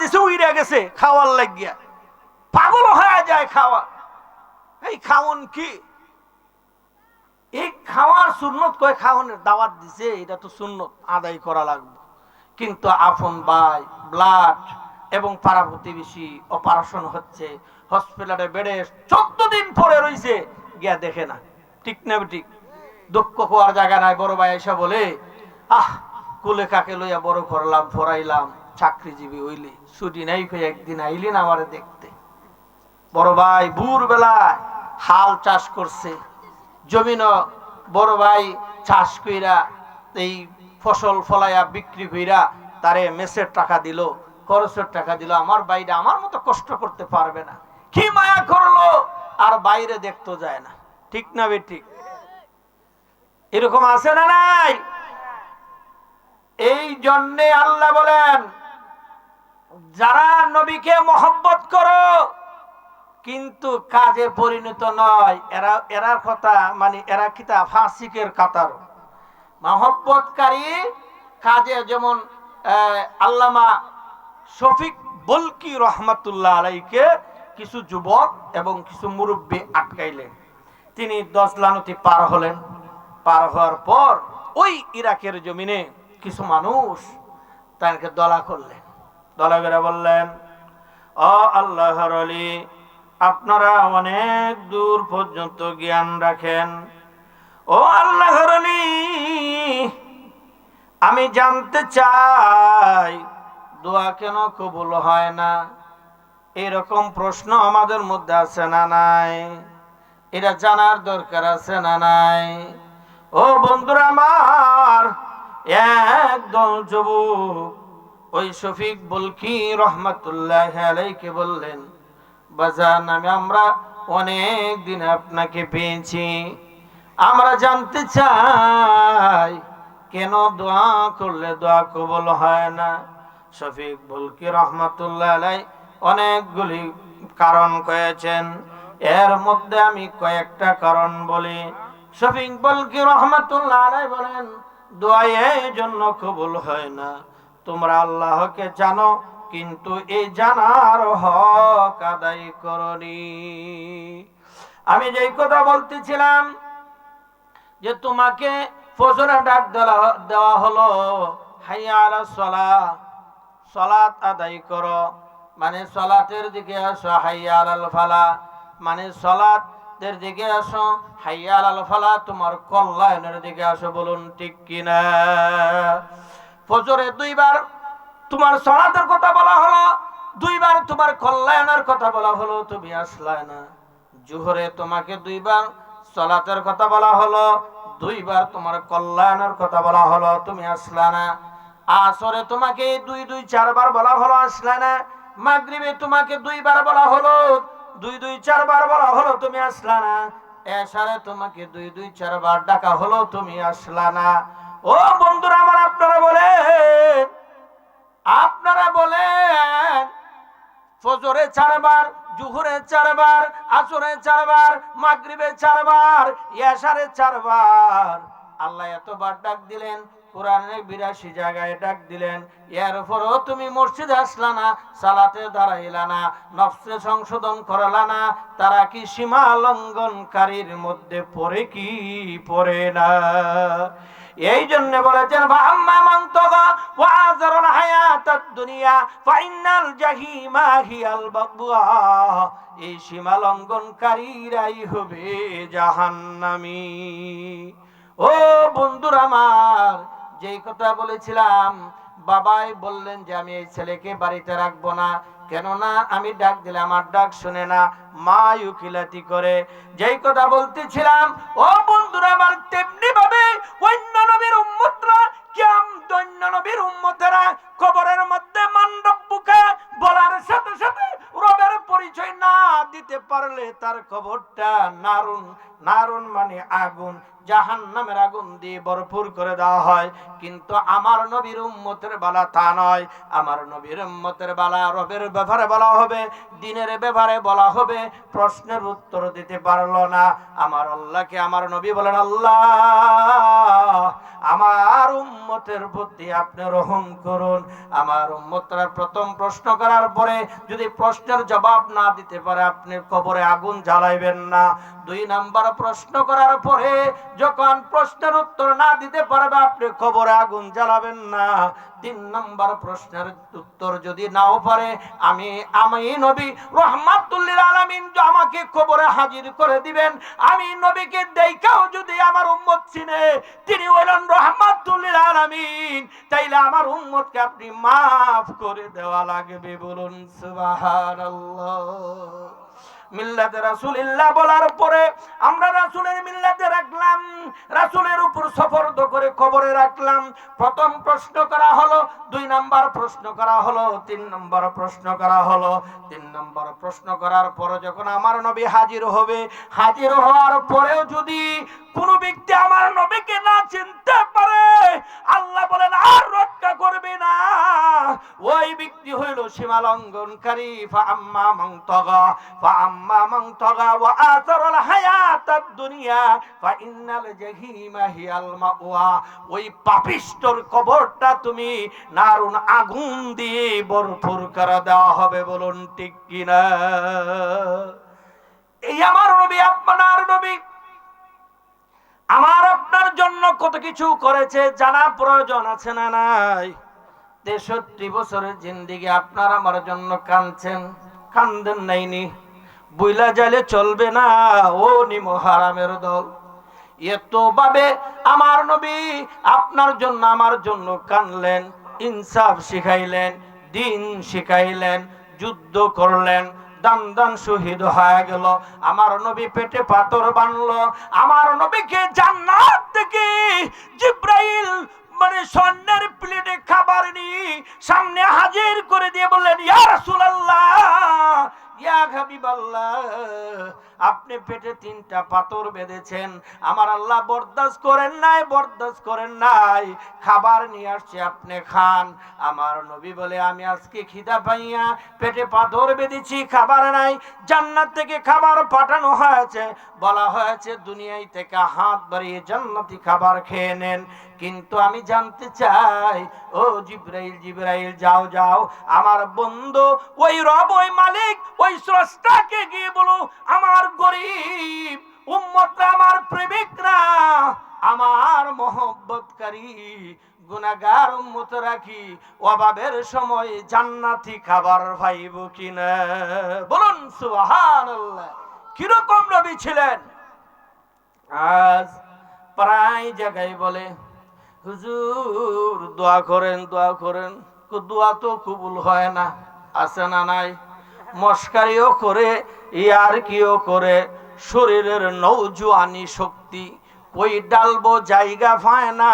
দিছে উইরা গেছে খাওয়ার লাগিয়া, পাগল হয়ে যায় খাওয়া। এই খাওন কি, এই খাওয়ার সুন্নত কয় খাওয়ানোর দাওয়াত দিছে, এটা তো সুন্নত আদায় করা লাগবে। কিন্তু আপন ভাই ব্লাড এবং পাড়া প্রতিবেশী অপারেশন হচ্ছে, হসপিটালে বেডে 14 দিন পরে রইছে, গিয়া দেখে না। ঠিক না ঠিক? দুঃখ হওয়ার জায়গা নাই। বড় ভাই এসে বলে, আহ কুলে কাকে লইয়া বড় করলাম, ফরাইলাম, চাকরিজীবী হইলি, ছুটি নাই হয়ে একদিন আইলি না আমারে দেখতে। বড় ভাই ভোর বেলায় হাল চাষ করছে, জমিন বড় ভাই চাষ কইরা এই ফসল ফলাইয়া বিক্রি কইরা তারে মেসের টাকা দিল, খরচের টাকা দিল। আমার ভাইটা আমার মতো কষ্ট করতে পারবে না, কি মায়া করলো, আর বাইরে দেখতে যায় না। ঠিক না বেঠিক? এরকম আছে না নাই? এই জন্যে আল্লাহ বলেন, যারা নবীকে মহব্বত করো কিন্তু কাজে পরিণত নয়, এরা কথা মানে এরা কিতা ফাসিকের কাতার। মহব্বতকারী কাজে, যেমন আল্লামা শফিক বলকি রহমাতুল্লাহ আলাইকে কিছু যুবক এবং কিছু মুরব্বী আটকাইলেন। তিনি দজলা নদী পার হলেন। পার হওয়ার পর ওই ইরাকের জমিনে কিছু মানুষ তাকে দলা করলেন। দলা করে বললেন, ও আল্লাহর ওলি, আপনারা অনেক দূর পর্যন্ত জ্ঞান রাখেন। ও আল্লাহর ওলি, আমি জানতে চাই দোয়া কেন কবুল হয় না? এরকম প্রশ্ন আমাদের মধ্যে আছে না নাই? এটা জানার দরকার আছে না নাই? ও বন্ধুরা আমার, একদল যুবক ওই শফিক বলকি রহমাতুল্লাহ আলাইকে বললেন, বাজান, আমরা অনেক দিন আপনাকে পেয়েছি, আমরা জানতে চাই কেন দোয়া করলে দোয়া কবুল হয় না? শফিক বলকি রহমাতুল্লাহ আলাই অনেকগুলি কারণ কয়েছেন, এর মধ্যে আমি কয়েকটা কারণ বলি। শফিক বলকি রহমাতুল্লাহ আলাই বলেন, দোয়া এই জন্য কবুল হয় না, তোমরা আল্লাহকে জানো কিন্তু এই জানার হক আদায় করনি। আমি যেই কথা বলতেছিলাম যে তোমাকে ফজরে ডাক দেওয়া হলো, হাইয়া আলাস সালাহ, সালাত আদায় করো, মানে সালাতের দিকে আসো। হাইয়া আলাল ফালাহ, মানে সালাতের দিকে আসো। হাইয়া আলাল ফালাহ, তোমার কল্যাণের দিকে আসো। বলুন ঠিক কিনা? ফজরে দুইবার তোমার সালাতের কথা বলা হলো, দুইবার তোমার কল্যাণের কথা বলা হলো, তুমি আসলে না। জোহরে তোমাকে দুইবার সালাতের কথা বলা হলো, দুইবার তোমার কল্যাণের কথা বলা হলো, তুমি আসলে না। আসরে তোমাকে দুই দুই চারবার বলা হলো, আসলে না। মাগরিবে তোমাকে দুইবার বলা হলো, দুই দুই চারবার বলা হলো, তুমি আসলে না। এশারে তোমাকে দুই দুই চারবার ডাকা হলো, তুমি আসলে না। ও বন্ধুরা আমার, আপনারা বলেন ফজরে 4 বার, জোহরে 4 বার, আসরে 4 বার, মাগরিবে 4 বার, এশারে 4 বার। আল্লাহ এতবার ডাক দিলেন, কোরআনে 82 জায়গায় ডাক দিলেন, এরপরও তুমি মসজিদে আসলা না, সালাতে দাঁড়াইলা না, নফসে সংশোধন করলা না। তারা কি সীমা লঙ্ঘনকারীর মধ্যে পড়ে কি পড়ে না? এই জন্য বলেছেন, ফাআম্মা মান তাগা ওয়া আযারাল হায়াতাদ দুনিয়া ফাইনাল জাহিমা হিয়াল মাওয়া। এই সীমা লঙ্ঘনকারীরাই হবে জাহান্নামী। ও বন্ধুরা আমার, যেই কথা বলেছিলাম, বাবাই বললেন যে আমি এই ছেলেকে বাড়িতে রাখবো না, কেননা আমি ডাক দিলে আমার ডাক শুনে না, মা উকিলাতি করে। যেই কথা বলতেছিলাম, ও বন্ধুরা আমার, তেমনি ভাবে অন্য নবীর উম্মতরা, অন্য নবীর উম্মতেরা কবরের মধ্যে মান রব্বুকা বলার সাথে সাথে রবের পরিচয় না দিতে পারলে তার কবরটা নারুন, নারুন মানে আগুন, জাহান্নামের আগুন দিয়ে ভরপুর করে দেওয়া হয়। কিন্তু আমার নবীর উম্মতের বেলা তা নয়। আমার নবীর উম্মতের বেলা রবের ব্যাপারে বলা হবে, দিনের ব্যাপারে বলা হবে, প্রশ্নের উত্তর দিতে পারলো না। আমার আল্লাহকে আমার নবী বলেন, আল্লাহ আমার উম্মতের প্রতি আপনি রহম করুন। আমার উম্মতরা প্রথম প্রশ্ন করার পরে যদি প্রশ্নের জবাব না দিতে পারে আপনি কবরে আগুন জ্বালাইবেন না। 2 নাম্বার প্রশ্ন করার পরে যখন প্রশ্নের উত্তর না দিতে পারবে আপনি কবরে আগুন জ্বালাবেন না। 3 নাম্বার প্রশ্নের উত্তর যদি নাও পারে আমি নবী রাহমাতুল লিল আলামিন আমাকে কবরে হাজির করে দিবেন। আমি নবীকে দেখাও যদি আমার উম্মত চিনে তিনি হলেন রাহমাতুল লিল আলামিন, তাইলে আমার উম্মতকে আপনি মাফ করে দেওয়া লাগবে। বলুন সুবহানাল্লাহ। মিল্লাতে রাসূলুল্লাহ বলার পরে আমরা রাসূলের মিল্লাতে রাখলাম, রাসূলের উপর সফরদ করে কবরে রাখলাম। প্রথম প্রশ্ন করা হলো, 2 নাম্বার প্রশ্ন করা হলো, 3 নাম্বার প্রশ্ন করা হলো। 3 নাম্বার প্রশ্ন করার পরে যখন আমার নবী হাজির হবে, হাজির হওয়ার পরেও যদি কোনো ব্যক্তি আমার নবীকে না চিনতে পারে আল্লাহ বলেন আর রক্ষা করবে না। ওই ব্যক্তি হইল সীমা লঙ্ঘনকারী। ফাআম্মা মান তাগা ফাআম্মা মান তাগা ওয়া আতারাল হায়াতাদ দুনিয়া ফাইন্নাল জাহিমা হিয়াল মাওয়া। ওই পাপিষ্ঠর কবরটা তুমি নারুন আগুন দিয়ে ভরপুর করে দেওয়া হবে। বলুন ঠিক কিনা? এই আমার নবী, আপনার নবী আমার আপনার জন্য কত কিছু করেছে, জানা প্রয়োজন আছে না নাই? 63 বছরের জিন্দেগি আপনার আমার জন্য কাঁদছেন, কান্দেন নাইনি? বুইলা যাইলে চলবে না, ও নিমো হারামের দল। এত ভাবে আমার নবী আপনার জন্য আমার জন্য কাঁদলেন, ইনসাফ শিখাইলেন, দিন শিখাইলেন, যুদ্ধ করলেন, দান দান শহীদ হয়ে গেল। আমার নবী পেটে পাথর বানলো। আমার নবীকে জান্নাত থেকে জিব্রাইল স্বর্ণের প্লেটে খাবার নিয়ে সামনে হাজির করে দিয়ে বললেন, ইয়া রাসূলুল্লাহ, ইয়া হাবিবাল্লাহ, আপনি পেটে 3টা পাথর বেঁধেছেন, আমার আল্লাহ বরদাস্ত করেন নাই, বরদাস্ত করেন নাই, খাবার নিয়ে আসছে, আপনি খান। আমার নবী বলে, আমি আজকে খিদা পাইয়া পেটে পাথর বেঁধেছি, খাবার নাই। জান্নাত থেকে খাবার পাঠানো হয়েছে, বলা হয়েছে দুনিয়ায় থেকে হাত বাড়িয়ে জান্নাতি খাবার খেয়ে নেন। কিন্তু আমি জানতে চাই, ও জিব্রাইল, জিব্রাইল যাও যাও, আমার বন্ধু ওই রব, ওই মালিক, ওই স্রষ্টাকে গিয়ে বলো আমার গরিব উম্মতরা, আমার প্রেমিকরা, আমার মহব্বতকারী গুনাহগার উম্মত রাখি অভাবের সময় জান্নাতি খাবার পাইব কিনা। বলুন সুবহানাল্লাহ। কিরকম নবী ছিলেন? আজ প্রায় জায়গায় বলে, হুজুর দোয়া করেন, দোয়া করেন। দোয়া তো কবুল হয় না, আছে না নাই? মস্কারিও করে, ইয়ার কিও করে, শরীরের নৌজওয়ানি শক্তি কই ডালবো জায়গা পায় না।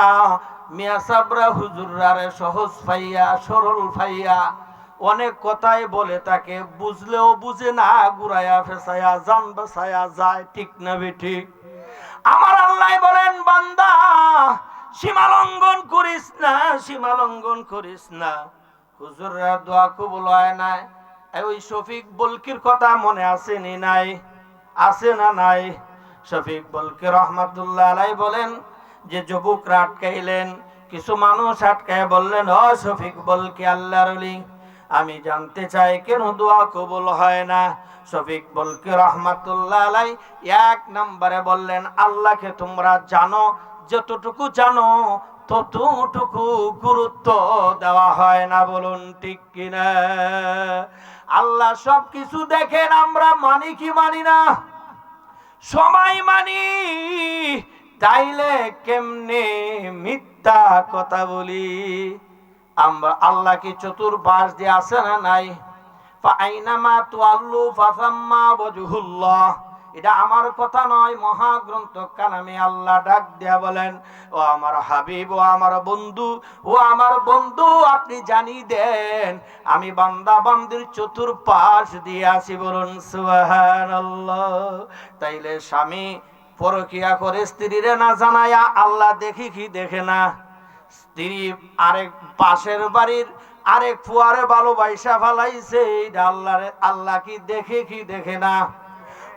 মিয়া সাবরা হুজুরারে সহজ পাইয়া, সরল পাইয়া অনেক কথাই বলে তাকে, বুঝলেও বুঝে না, ঘুরাইয়া ফেসাইয়া জান বাসায়া যায়। ঠিক না বেঠিক? আমার আল্লাহ বলেন, বান্দা সীমা লঙ্ঘন করিস না, সীমা লঙ্ঘন করিস না। হুজুররা দোয়া কবুল হয় না। ওই শফিক বলকির কথা মনে আছে নি নাই? আছে না নাই? শফিক বলকি রহমাতুল্লাহ আলাইহি বলেন যে যুবকরা আটকাইলেন, কিছু মানুষ আটকায় বললেন, ও শফিক বলকি আল্লাহর ওলি, আমি জানতে চাই কেন দোয়া কবুল হয় না? শফিক বলকি রহমাতুল্লাহ আলাইহি 1 নম্বরে বললেন, আল্লাহকে তোমরা জানো, যতটুকু জানো ততটুকু গুরুত্ব দেওয়া হয় না। বলুন ঠিক কিনা? আল্লাহ সবকিছু দেখেন, আমরা মানি কি মানি না? সময় মানি, তাইলে কেমনে মিথ্যা কথা বলি? আমরা আল্লাহ কি চতুর্পাশ দিয়ে আছে না নাই? ফাআইনামা তুআল্লু ফাসাম্মা ওয়াজহুল্লাহ। এটা আমার কথা নয়, মহাগ্রন্থ কালামে আল্লাহ ডাক দেয়া বলেন, ও আমার হাবিব, ও আমার বন্ধু, ও আমার বন্ধু, আপনি জানিয়ে দেন আমি বান্দা বান্দির চতুর্পাশ দিয়ে আছি। বলুন সুবহানাল্লাহ। তাইলে স্বামী পরকিয়া করে স্ত্রীরে না জানায়া আল্লাহ দেখি কি দেখে না? স্ত্রী আরেক পাশের বাড়ির আরেক ফুয়ারে ভালোবাসা ফেলাইছে, এইটা আল্লাহ কি দেখে কি দেখে না?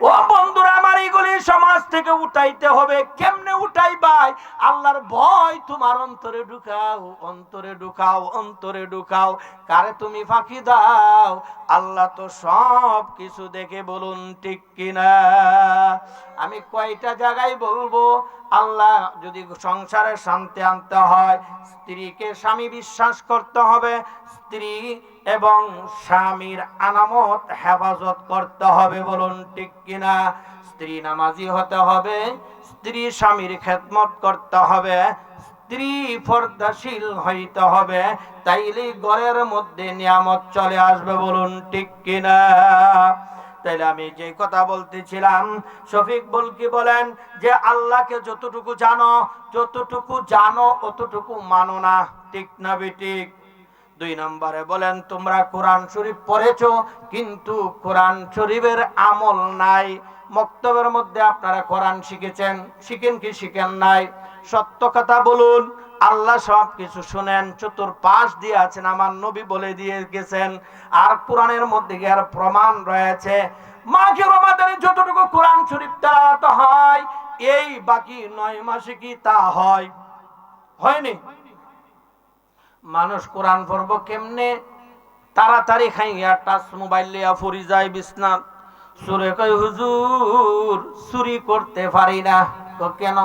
ও বন্ধুরা আমার, এইগুলি সমাজ থেকে উঠাইতে হবে। কেমনে উঠাই ভাই? আল্লাহর ভয় তোমার অন্তরে ঢুকাও, অন্তরে ঢুকাও, অন্তরে ঢুকাও। কারে তুমি ফাঁকি দাও? আল্লাহ তো সব কিছু দেখে, বলুন ঠিক কিনা? আমি কয়টা জায়গায় বলবো, আল্লাহ যদি সংসারে শান্তি আনতে হয়, স্ত্রীকে স্বামী বিশ্বাস করতে হবে, স্ত্রী এবং স্বামীর আনামত হেফাজত করতে হবে, বলুন ঠিক কিনা? স্ত্রী নামাজি হতে হবে, স্ত্রী স্বামীর খেদমত করতে হবে, স্ত্রী পর্দাশীল হইতে হবে, তাইলে ঘরের মধ্যে নিয়ামত চলে আসবে, বলুন ঠিক কিনা? তাইলে আমি যে কথা বলতেছিলাম, শফিক বলকি বলেন যে আল্লাহকে যতটুকু জানো অতটুকু মানো না, ঠিক না বেঠিক? 2 নম্বরে বলেন তোমরা কোরআন শরীফ পড়েছো কিন্তু কোরআন শরীফের আমল নাই। মক্তবের মধ্যে আপনারা কোরআন শিখেছেন, শিখেন কি শিখেন নাই? সত্য কথা বলুন। আল্লাহ সব কিছু শুনেন, চতুর্পাশ দিয়ে আছেন, আমার নবী বলে দিয়ে গেছেন। আর কোরআনের মধ্যে এর প্রমাণ রয়েছে। মাঘে রমাদানে যতটুকু কোরআন শরীফ তেলাওয়াত হয়, এই বাকি 9 মাসে কি তা হয়? হয়নি। মানুষ কোরআন পড়বো কেমনে? তাড়াতাড়ি খাইয়া টাচ মোবাইল লিয়া ফুরি যায় বিছনাত। সুরে কই হুজুর চুরি করতে পারি না। তো কেন?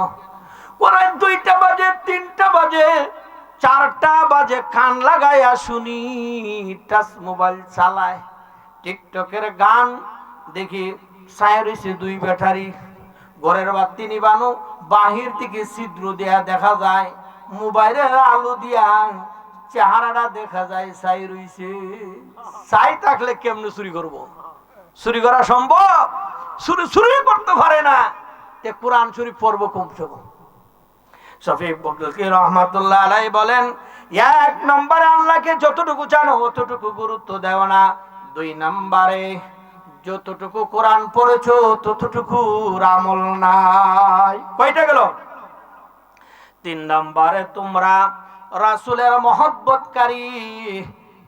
কোরআন 2টা বাজে, 3টা বাজে, 4টা বাজে কান লাগাইয়া শুনি, টাচ মোবাইল চালায়, টিকটকের গান দেখি, সাইরিসে 2 ব্যাটারি, ঘরের বাতি নিবানো, বাহির থেকে ছিদ্র দেয়া দেখা যায়, মোবাইলের আলো দিয়া চেহারাটা দেখা যায় ছাই রইছে। ছাই থাকলে কেমনে চুরি করব? চুরি করা সম্ভব? চুরি করতে পারে না, তে কোরআন শরীফ পড়ব কমছে কম। শফিক বকলকি রহমাতুল্লাহ আলাইহি বলেন, 1 নম্বরে আল্লাহকে যতটুকু জানো অতটুকু গুরুত্ব দাও না। 2 নম্বরে যতটুকু কোরআন পড়েছো ততটুকু আমল নাই। কয়টা গেল? 3 নম্বরে তোমরা রাসূলের মহব্বতকারী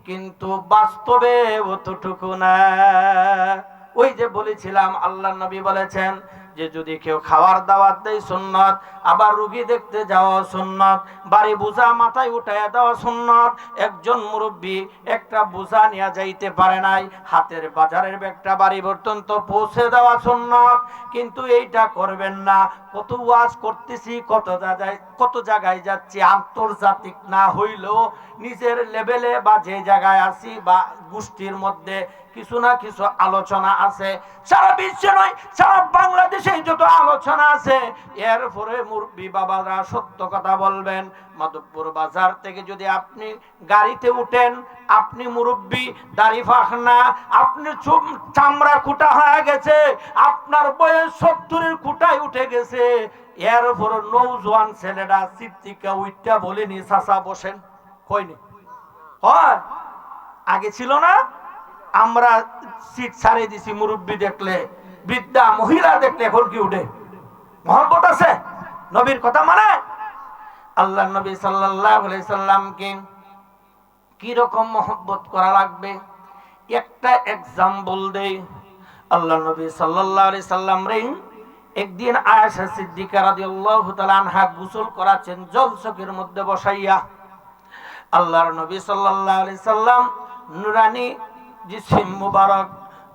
কিন্তু বাস্তবে অতটুকু না। ওই যে বলেছিলাম, আল্লাহর নবী বলেছেন যে যদি কেউ খাওয়ার দাওয়াত দেয় সুন্নাত, আবার রোগী দেখতে যাওয়া সুন্নাত, বাড়ি বোঝা মাথায় উঠাইয়া দেওয়া সুন্নাত। একজন মুরব্বী একটা বোঝা নিয়ে যাইতে পারে নাই, হাতের বাজারের ব্যাগটা বাড়ি পর্যন্ত পৌঁছে দেওয়া সুন্নাত। কিন্তু এইটা করবেন না। কত ওয়াজ করতেছি, কত জায়গায় যাচ্ছি, আন্তর্জাতিক না হইলেও নিজের লেভেলে বা যে জায়গায় আছি বা গোষ্ঠীর মধ্যে কিছু না কিছু আলোচনা আছে। সারা বিশ্বে নয়, সারা বাংলাদেশে যত আলোচনা আছে, এরপরে মুরব্বী বাবারা সত্য কথা বলবেন। মাধবপুর বাজার থেকে যদি আপনি গাড়িতে উঠেন, আপনি মুরব্বী, দাড়ি ফাঁকনা, আপনি চামড়া কুটা হয়ে গেছে, আপনার বয়স 70-এর কুটায় উঠে গেছে, এরপর নৌজওয়ান ছেলেরা সিদ্দিকা উইটা বলেনি চাচা বসেন, কইনি? হয় আগে ছিল না? আমরা সিট ছাড়িয়ে দিছি, মুরব্বী দেখলে, বৃদ্ধা মহিলা দেখলে এখন কি উঠে? মহব্বত আছে, নবীর কথা মানে। আল্লাহ নবী সাল্লাল্লাহু আলাইহি সাল্লামকে কি রকম মহব্বত করা লাগবে একটা এক্সাম্পল দেই। আল্লাহ নবী সাল্লাল্লাহু আলাইহি সাল্লাম রে একদিন আয়েশা সিদ্দিকা রাদিয়াল্লাহু তাআলা আনহা গোসল করাচ্ছেন জলচকের মধ্যে বসাইয়া। আল্লাহর নবী সাল্লাল্লাহু আলাইহি সাল্লাম নুরানি জিসিম মুবারক,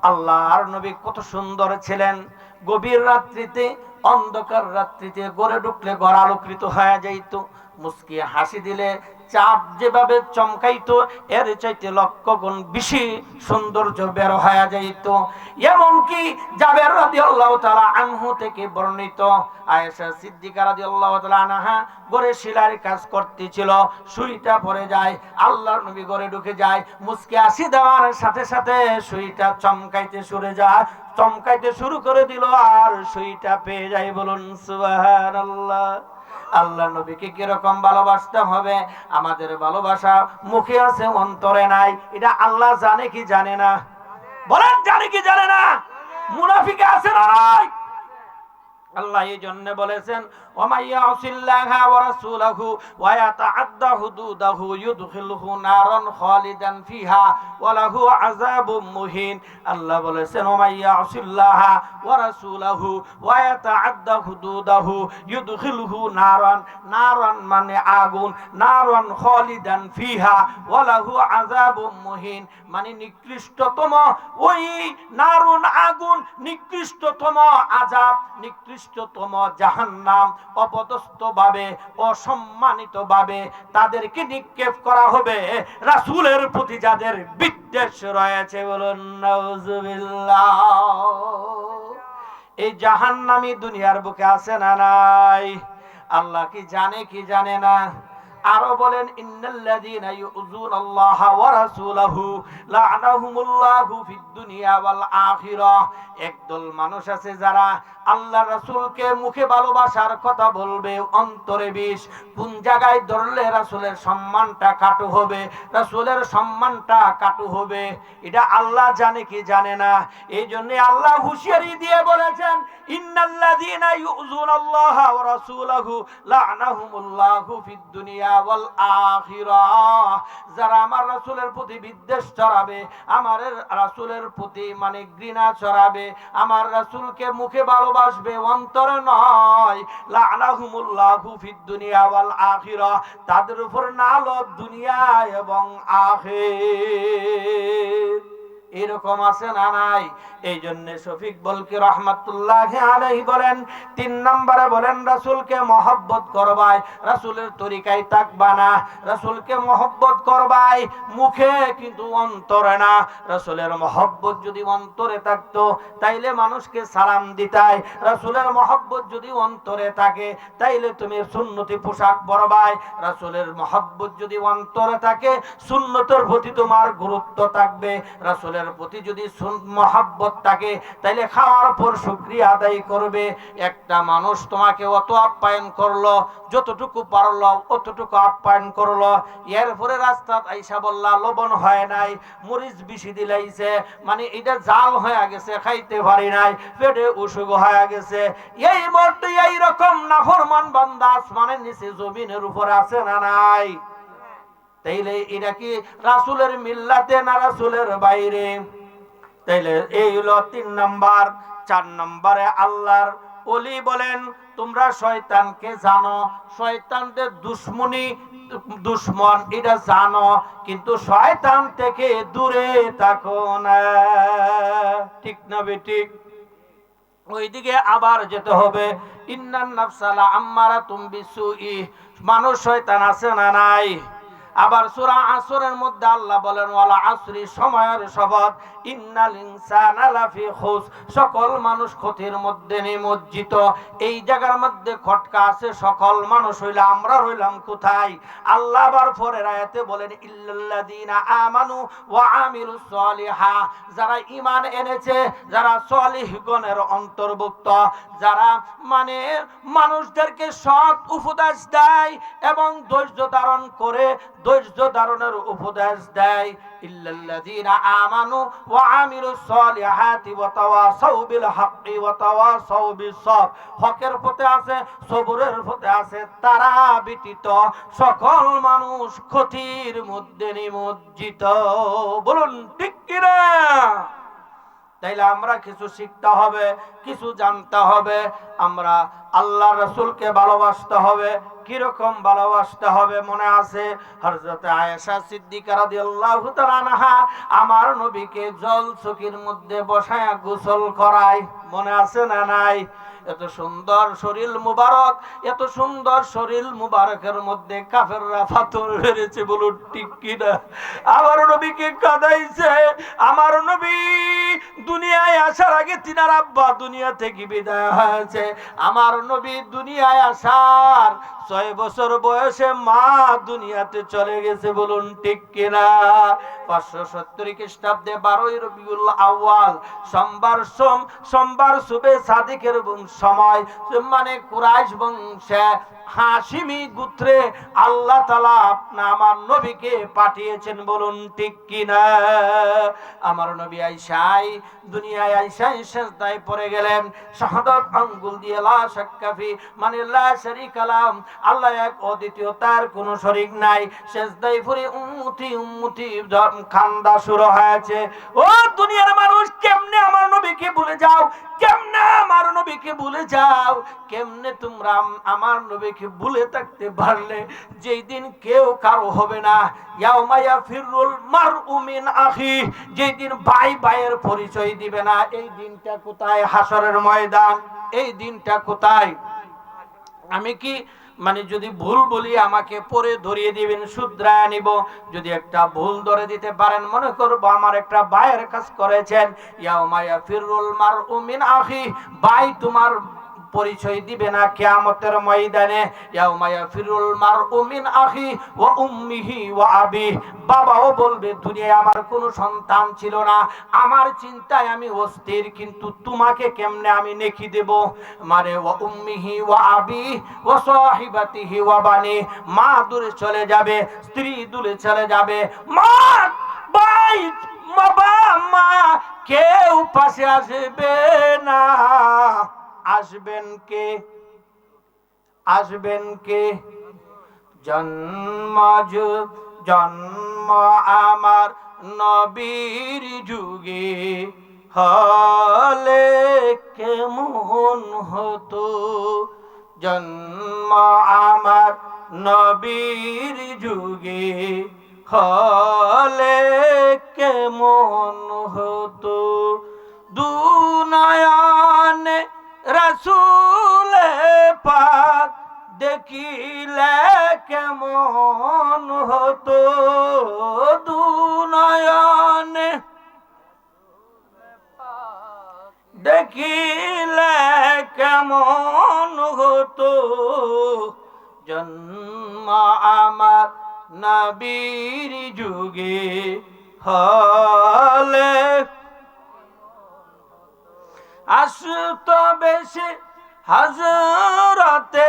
আল্লাহর নবী কত সুন্দর ছিলেন। গভীর রাত্রিতে, অন্ধকার রাত্রিতে ঘরে ঢুকলে ঘর আলোকিত হয়ে যাইত, মুস্কি হাসি দিলে চাঁদ যেভাবে চমকাইতো এর চাইতে লক্ষ গুণ বেশি সৌন্দর্য বের হয়ে যাইত। এমনকি জাবের রাদিয়াল্লাহু তাআলা আনহু থেকে বর্ণিত, আয়েশা সিদ্দিকা রাদিয়াল্লাহু তাআলা আনহা ঘরে সেলাইয়ের কাজ করতেছিল, সুইটা পড়ে যায়, আল্লাহর নবী ঘরে ঢুকে যায়, মুস্কি হাসি দেওয়ার সাথে সাথে সুইটা চমকাইতে শুরু করে দিল, আর সুইটা পেয়ে যায়। বলুন সুবহানাল্লাহ। আল্লাহ নবীকে কিরকম ভালোবাসতে হবে? আমাদের ভালোবাসা মুখে আছে, অন্তরে নাই। এটা আল্লাহ জানে কি জানে না? বলেন, জানে কি জানে না? মুনাফিকে আছে না নাই? আল্লাহ এই জন্য বলেছেন ওমাইয়াসিল্লাহা ওয়া রাসূলাহু ওয়া ইয়াতাআদ্দা হুদুদাহু ইউদখিলহু নারান খালিদান ফিহা ওয়া লাহু আযাবুম মুহিন। আল্লাহ বলেছেন ওমাইয়াসিল্লাহা ওয়া রাসূলাহু ওয়া ইয়াতাআদ্দা হুদুদাহু ইউদখিলহু নারান, নারান মানে আগুন, নারান খালিদান ফিহা ওয়া লাহু আযাবুম মুহিন মানে নিকৃষ্টতম ওই নারুন আগুন, নিকৃষ্টতম আযাব, নিকৃষ্টতম জাহান্নাম, অপদস্থভাবে অসম্মানিতভাবে তাদেরকে নিক্ষেপ করা হবে রাসূলের প্রতি যাদের বিদ্বেষ রয়েছে। বলুন নাউজুবিল্লাহ। এই জাহান্নামী দুনিয়ার বুকে আছে না নাই? আল্লাহ কি জানে কি জানে না? আরো বলেন ইন্নাল্লাযীনা ইউযুনাল্লাহা ওয়া রাসূলাহু লা'নাহুমুল্লাহু ফিদ দুনিয়া ওয়াল আখিরাহ। একদল মানুষ আছে যারা আল্লাহ রাসূলকে মুখে ভালোবাসার কথা বলবে, অন্তরে বিষ। কোন জায়গায় ধরলে রাসূলের সম্মানটা কাটু হবে, রাসূলের সম্মানটা কাটু হবে, এটা আল্লাহ জানে কি জানে না? এই জন্য আল্লাহ হুঁশিয়ারি দিয়ে বলেছেন ইন্নাল্লাযীনা ইউযুনাল্লাহা ওয়া রাসূলাহু লা'নাহুমুল্লাহু ফিদ দুনিয়া ওয়াল আখিরাহ। যারা আমার রাসূলের প্রতি বিদ্বেষ ছড়াবে, আমার রাসূলের প্রতি মানে ঘৃণা ছড়াবে, আমার রাসূলকে মুখে ভালোবাসবে অন্তরে নয়, লা'নাহুমুল্লাহু ফিদ দুনিয়া ওয়াল আখিরাহ, তাদের উপর লানত দুনিয়া এবং আখিরাত। এরকম আছে না নাই? এই জন্য শফিক বলকি রহমাতুল্লাহি আলাইহি বলেন 3 নম্বরে বলেন রাসূলকে মহব্বত করবাই, রাসূলের তরিকায় থাকবা না। রাসূলকে মহব্বত করবাই মুখে কিন্তু অন্তরে না। রাসূলের মহব্বত যদি অন্তরে থাকতো তাইলে মানুষকে সালাম দিতাই। রাসূলের মহব্বত যদি অন্তরে থাকে তাইলে তুমি সুন্নতি পোশাক পরবাই। রাসূলের মহব্বত যদি অন্তরে থাকে সুন্নতের প্রতি তোমার গুরুত্ব থাকবে। রাসূলের প্রতি যদি মহব্বত থাকে তাইলে খাওয়ার পর শুকরিয়া আদায় করবে। একটা মানুষ তোমাকে অত আপ্যায়ন করলো, যতটুকু পারলো অতটুকু আপ্যায়ন করলো, এরপরে রাস্তা আইসা বললা লবণ হয় নাই, মরিচ বেশি দিলাইছে, মানে এটা জাল হয়ে গেছে, খাইতে পারি নাই, পেটে অসুখ হয়ে গেছে। এই মুহূর্তে এইরকম নাফরমান বান্দা আসমানের নিচে জমিনের উপর আছে না নাই? তাইলে এটা কি রাসূলের মিল্লাতে না রাসূলের বাইরে? তাইলে এই হলো 3 নাম্বার। 4 নম্বরে আল্লাহর ওলি বলেন তোমরা শয়তানকে জানো, শয়তানদের দুশমন এটা জানো, কিন্তু শয়তান থেকে দূরে থাকো না। ঠিক না বেঠিক? ওইদিকে আবার যেতে হবে ইন্নান নাফসালা আম্মারাতুম বিসুই, মানুষ শয়তান আছে না নাই? আবার সূরা আসরের মধ্যে আল্লাহ বলেন ওয়ালা আসরি, সময়ের শপথ, ইন্নাল ইনসানা লাফি খুস, সকল মানুষ ক্ষতির মধ্যে নিমজ্জিত। এই জায়গার মধ্যে খটকা আছে, সকল মানুষ হইলে আমরা রইলাম কোথায়? আল্লাহ আবার পরের আয়াতে বলেন ইল্লাল্লাযীনা আমানু ওয়া আমিলুস সলিহা, যারা ঈমান এনেছে, যারা সলিহগণের অন্তর্ভুক্ত, যারা মানে মানুষদেরকে সৎ উপদেশ দেয় এবং ধৈর্য ধারণ করে ধৈর্য ধারণের উপদেশ দেয়। ইল্লাল্লাযীনা আমানু ওয়া আমিলুস সলিহাতি ওয়া তাওয়াসাউ বিল হাক্কি ওয়া তাওয়াসাউ বিস সবর, হকের পথে আছে, সবরের পথে আছে, তারা ব্যতীত সকল মানুষ ক্ষতির মধ্যে নিমজ্জিত। বলুন ঠিক কি না? তাইলে আমরা কিছু শিখতে হবে, কিছু জানতে হবে। আমরা আল্লাহ রাসূলকে ভালোবাসতে হবে। কিরকম ভালোবাসতে হবে? মনে আছে হযরত আয়েশা সিদ্দিকা রাদিয়াল্লাহু তাআলা আনহা আমার নবীকে জল চকির মধ্যে বসায়া গোসল করায়, মনে আছে না নাই? এত সুন্দর শরীর মুবারক, এত সুন্দর শরীর মুবারকের মধ্যে কাফেররা পাথর মেরেছে। বলুন ঠিক কি না? আমার নবীকে কাঁদাইছে। আমার নবী দুনিয়ায় আসার আগে তিনার আব্বা দুনিয়া থেকে বিদায় হয়েছে। আমার নবী দুনিয়ায় আসার 6 বছর বয়সে মা দুনিয়াতে চলে গেছে। বলুন ঠিক কিনা? 570 খ্রিস্টাব্দে 12 রবিউল আউয়াল সোমবার সুবে সাদিকের সময়, মানে কুরাইশ বংশে হাশিমি গোত্রে আল্লাহ তাআলা আমার নবীকে পাঠিয়েছেন। বলুন ঠিক কিনা? আমার নবী আয়েশা দুনিয়ায় আয়েশা সেজদায় পড়ে গেলেন, শাহাদাত আঙ্গুল দিয়ে লা শাক্কা ফি মানে লা শারীকা লাহ, আল্লাহ এক অদ্বিতীয়, তার কোনো শরীক নাই। সেজদায় পড়ে উম্মতি উম্মতি কান্দা শুরু হয়েছে। ও দুনিয়ার মানুষ, কেমনে আমার নবীকে ভুলে যাও, কেমনে আমার নবীকে ভুলে যাও, কেমনে তোমরা আমার নবীকে ভুলে থাকতে পারলে? যেই দিন কেউ কারো হবে না, ইয়াউমা ইয়াফিরুল মারউ মিন আখি, যেই দিন ভাই ভাইয়ের পরিচয় দিবে না, এই দিনটা কোথায়? হাসরের ময়দান। এই দিনটা কোথায়? আমি কি মানে যদি ভুল বলি আমাকে পরে ধরিয়ে দিবেন, শুধরায় নিব। যদি একটা ভুল ধরে দিতে পারেন, মনে করবো আমার একটা ভাইয়ের কাজ করেছেন, ইয়াউমা ইয়াফিরুল মারউ মিন আখি, ভাই তোমার পরিচয় দিবে না কিয়ামতের ময়দানে। ইয়াউমা ইয়াফিরুল মারউ মিন আখি ওয়া উম্মিহি ওয়া আবি, বাবাও বলবে দুনিয়ায় আমার কোনো সন্তান ছিল না, আমার চিন্তায় আমি অস্থির, কিন্তু তোমাকে কেমনে আমি নেকি দেব? মানে ওয়া উম্মিহি ওয়া আবি ওয়া সাহিবাতিহি ওয়া বানি, মা দূরে চলে যাবে, স্ত্রী দূরে চলে যাবে, মা ভাই বাবা মা কেউ পাশে আসবে না। আসবেন কে? আসবেন কে? জন্ম আমার নবীর যুগে হলে কেমন হতো? জন্ম আমার নবীর যুগে হলে কেমন হতো? দুনয়নে রাসূল পাক দেখিলে কেমন হতো? দুনয়নে দেখিলে কেমন হতো? জন্ম আমার নবীর যুগে হলে আসতো বেশি হযরতে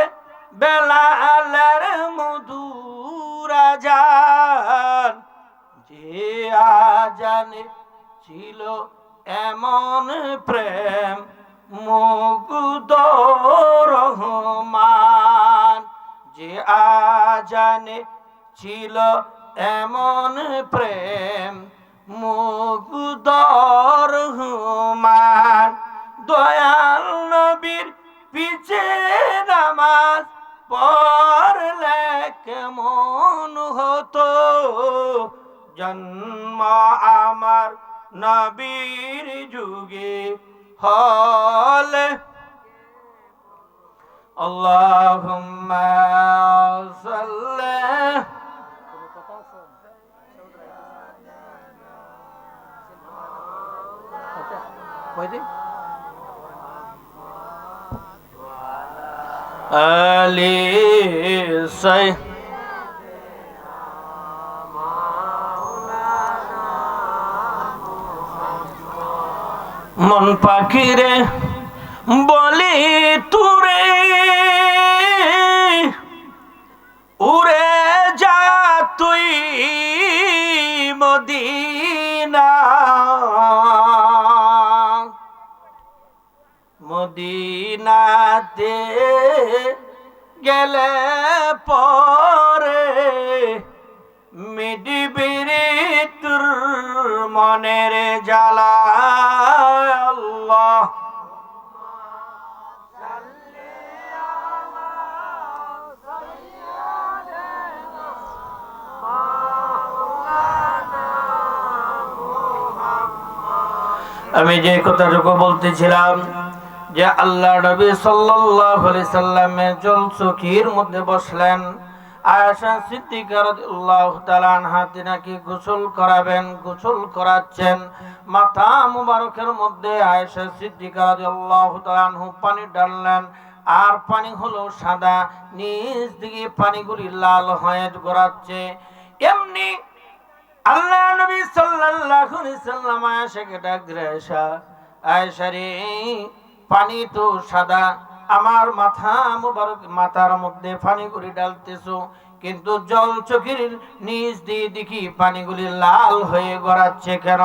বেলালের মধুর আযান, যে আযানে ছিল এমন প্রেম মুগ্ধ রহমান, যে আযানে ছিল এমন প্রেম মুগ্ধ রহমান। দয়াল নবীর পিছে নামাজ পড়লে কেমন হতো? জন্ম আমার নবীর যুগে হলে আল্লাহুম্মা সাল্লি আলি সাই মন পাখিরে বলি তুরে উড়ে যা তুই মদিনা, মদিনাতে গেলে পরে মিটবিরি তোর মনের জ্বালা। আল্লাহ আমি যে কথাটুকু বলতেছিলাম যে আল্লাহ নবী সাল্লাল্লাহু আলাইহি সাল্লামে জলচকির মধ্যে বসলেন, আয়েশা সিদ্দিকা রাদিয়াল্লাহু তাআলা আনহা তিনাকে গোসল করাবেন, গোসল করাচ্ছেন। মাথা মুবারকের মধ্যে আয়েশা সিদ্দিকা রাদিয়াল্লাহু তাআলা আনহু পানি ডাললেন, আর পানি হলো সাদা, নিচ দিকে পানিগুলি লাল হয়ে গড়াচ্ছে। এমনি আল্লাহ নবী সাল্লাল্লাহু আলাইহি সাল্লাম আয়েশাকে ডাক দিলেন, আয়েশা, আয়েশা রে, পানি তো সাদা, আমার মাথা মুবারক মাথার মধ্যে পানিগুলি ডালতেছো, কিন্তু জল চোখের নিচ দিয়ে দেখি পানিগুলি লাল হয়ে গড়াচ্ছে কেন?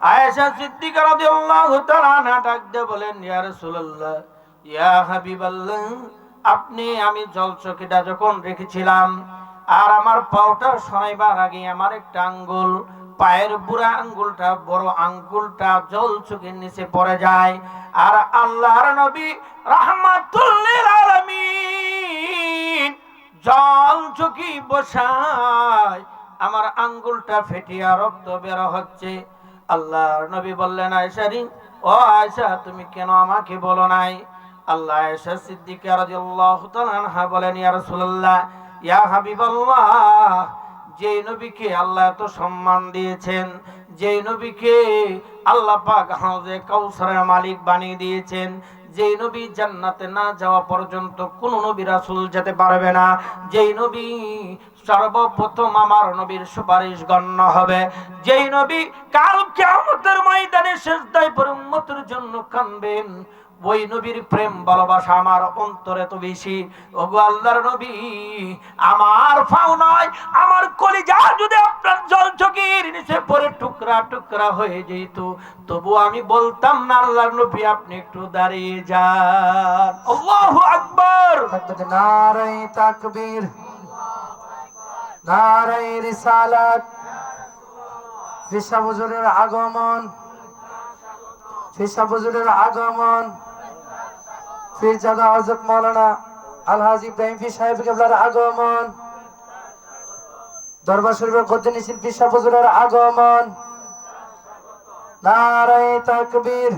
আয়েশা সিদ্দিকা রাদিয়াল্লাহু তাআলা আনহা ডাক দিয়ে বলেন, ইয়া রাসূলুল্লাহ, ইয়া হাবিবাল্লাহ, আপনি আমি জলচকিটা যখন রেখেছিলাম আর আমার পাওটা সরাইবার আগে আমার একটা আঙ্গুল, পায়ের বুড়া আঙ্গুলটা, বড় আঙ্গুলটা জলচকির নিচে পড়ে যায়। আর আল্লাহর নবী রাহমাতুল লিল আলামিন জলচকি বসায় আমার আঙ্গুলটা ফেটিয়া রক্ত বের হচ্ছে। আল্লাহর নবী বললেন, আয়েশা রে, ও আয়েশা, তুমি কেন আমাকে বলো নাই? আল্লাহ আয়েশা সিদ্দিকা রাদিয়াল্লাহু তাআলা আনহা বলেন, ইয়া রাসূলুল্লাহ, ইয়া হাবিবাল্লাহ, যে নবীকে আল্লাহ এত সম্মান দিয়েছেন, যে নবীকে আল্লাহ পাক হাউজে কাউসারের মালিক বানিয়ে দিয়েছেন, যে নবী জান্নাতে না যাওয়া পর্যন্ত কোন নবী রাসূল যেতে পারবে না, যেই নবী সর্বপ্রথম আমার নবীর সুপারিশ গণ্য হবে, যেই নবী কাল কিয়ামতের ময়দানে সিজদায় পড়ে উম্মতের জন্য কাঁদবেন, ওই নবীর প্রেম ভালোবাসা আমার অন্তরে তো বেশি। ওগো আল্লাহর নবী, আমার ফাও নয়, আমার কলিজা যদি আপনার জলচকির নিচে পড়ে টুকরা টুকরা হয়ে যেত, তবু আমি বলতাম না, আল্লাহর নবী আপনি একটু দাঁড়িয়ে যান। আল্লাহু আকবার। নারে তাকবীর, নারে রিসালাত। ফিসা হুজুরের আগমন, ফিসা হুজুরের আগমন। পীরজাদা হযরত মাওলানা আলহাজ ইব্রাহিম পীর সাহেব কেবলার আগমন। দরবার শরীফের গদ্দিনী শিল্পী শাহ হুজুরের আগমন। নারে তাকবীর।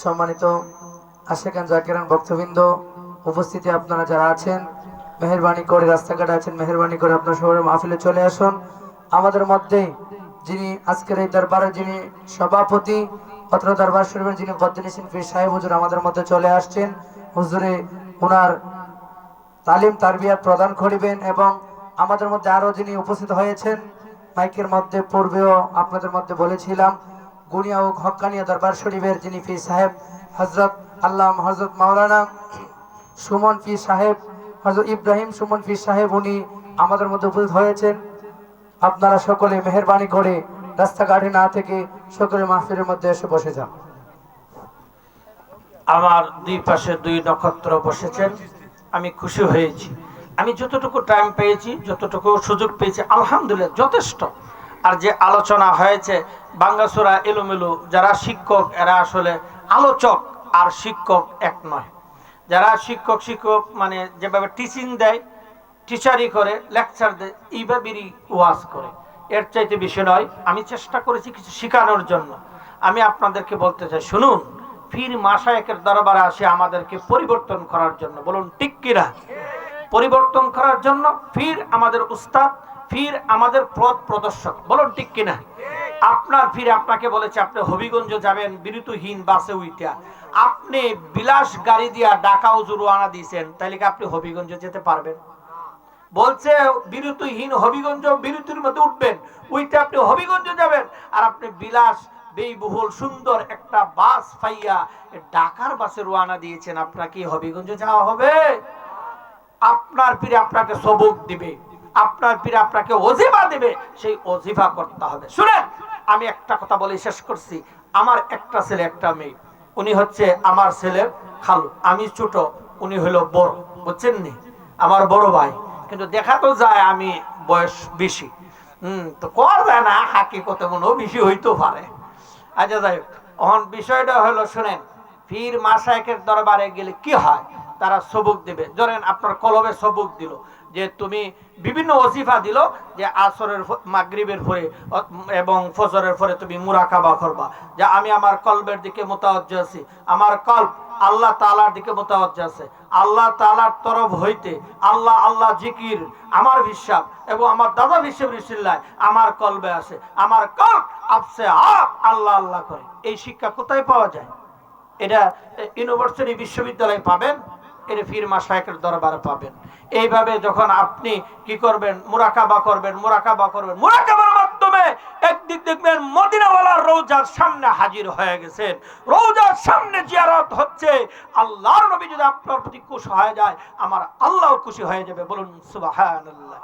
সম্মানিত আশিকান জাকিরান ভক্তবৃন্দ, উপস্থিতি আপনারা যারা আছেন, মেহেরবানি করে রাস্তাঘাটে আছেন, মেহেরবানি করে আপনার শহরের মাহফিলে চলে আসুন। আমাদের মধ্যে যিনি আজকের এই দরবারের যিনি সভাপতি, অত্র দরবার শরীফের যিনি গদ্দিনী শিল্পী সাহেব হুজুর আমাদের মধ্যে চলে আসছেন, হুজুরে ওনার তালিম তারবিয়াত প্রদান করিবেন। এবং আমাদের মধ্যে আরো যিনি উপস্থিত হয়েছেন, মাইকের মধ্যে পূর্বেও আপনাদের মধ্যে বলেছিলাম, গুনিয়া ও হক্কানিয়া দরবার শরীফের যিনি পীর সাহেব হযরত আল্লাহ হযরত মাওলানা সুমন পীর সাহেব, হযরত ইব্রাহিম সুমন পীর সাহেব, উনি আমাদের মধ্যে উপস্থিত হয়েছেন। আপনারা সকলে মেহেরবানি করে রাস্তাঘাটে না থেকে সকলে মাহফিলের মধ্যে এসে বসে যান। আমার দুই পাশে দুই নক্ষত্র বসেছেন, আমি খুশি হয়েছি। আমি যতটুকু টাইম পেয়েছি, যতটুকু সুযোগ পেয়েছি, আলহামদুলিল্লাহ যথেষ্ট। আর যে আলোচনা হয়েছে বাঙ্গাসুরা এলোমেলো, যারা শিক্ষক এরা আসলে আলোচক আর শিক্ষক এক নয়। যারা শিক্ষক মানে যেভাবে টিচিং দেয়, টিচারই করে, লেকচার দেয়, এইভাবেই ওয়াজ করে, এর চাইতে বেশি নয়। আমি চেষ্টা করেছি কিছু শেখানোর জন্য। আমি আপনাদেরকে বলতে চাই, শুনুন, পীর মাশায়েখের দরবারে আসে আমাদেরকে পরিবর্তন করার জন্য। বলুন ঠিক কিনা? পরিবর্তন করার জন্য। পীর আমাদের উস্তাদ, পীর আমাদের পথ প্রদর্শক। বলুন ঠিক কিনা? আপনার পীর আপনাকে বলেছে আপনি হবিগঞ্জ যাবেন বিরতিহীন বাসে উইটা, আপনি বিলাস গাড়ি দিয়া ঢাকা হুজুর আনা দিয়েছেন, তাইলে কি আপনি হবিগঞ্জ যেতে পারবেন? বলছে বিরতিহীন হবিগঞ্জ, বিরতির মধ্যে উঠবেন, উইটা আপনি হবিগঞ্জ যাবেন, আর আপনি বিলাস ব্যয়বহুল সুন্দর একটা বাস পাইয়া ঢাকার বাসে রওনা দিয়েছেন, আপনাকে হবিগঞ্জ যাওয়া হবে? আপনার পীর আপনাকে সবক দিবে, আপনার পীর আপনাকে ওজিফা দিবে, সেই ওজিফা করতে হবে। শুনেন, আমি একটা কথা বলে শেষ করছি। আমার একটা ছেলে একটা মেয়ে, উনি হচ্ছে আমার ছেলের খালু, আমি ছোট, উনি হলো বড়, বুঝছেন নি? আমার বড় ভাই, কিন্তু দেখা তো যায় আমি বয়স বেশি। তো করা যায় না, হাকিকতে মনেও বেশি হইতেও পারে। আচ্ছা যাই হোক, এখন বিষয়টা হলো, শুনেন, পীর মাশায়েখের দরবারে গেলে কি হয়, তারা সবক দেবে। ধরেন আপনার কলবে সবক দিল যে তুমি বিভিন্ন ওজিফা দিল যে আসরের মাগরিবের পরে এবং ফজরের পরে তুমি মুরাকাবা করবা, যে আমি আমার কলবের দিকে মুতাওয়াজ্জি আছি, আমার কলব আল্লাহ তাআলার দিকে মুতাওয়াজ্জি আছে, আল্লাহ তাআলার তরফ হইতে আল্লাহ আল্লাহ জিকির আমার বিশ্বাস এবং আমার দাদা বিশ্ববিদ্যালয় আমার কলবে আসে, আমার কলব আপসে আপ আল্লাহ আল্লাহ করে। এই শিক্ষা কোথায় পাওয়া যায়? এটা ইউনিভার্সিটি বিশ্ববিদ্যালয়ে পাবেন, এর পীর মাশায়েখের দরবারে পাবেন। এইভাবে যখন আপনি কি করবেন, মুরাকাবা করবেন, মুরাকাবার মাধ্যমে এক একদিক দেখবেন মদিনাওয়ালার রওজার সামনে হাজির হয়ে গেছেন, রওজার সামনে জিয়ারত হচ্ছে। আল্লাহর নবী যদি আপনার প্রতি খুশি হয়ে যায়, আমার আল্লাহ খুশি হয়ে যাবে। বলুন সুবহানাল্লাহ।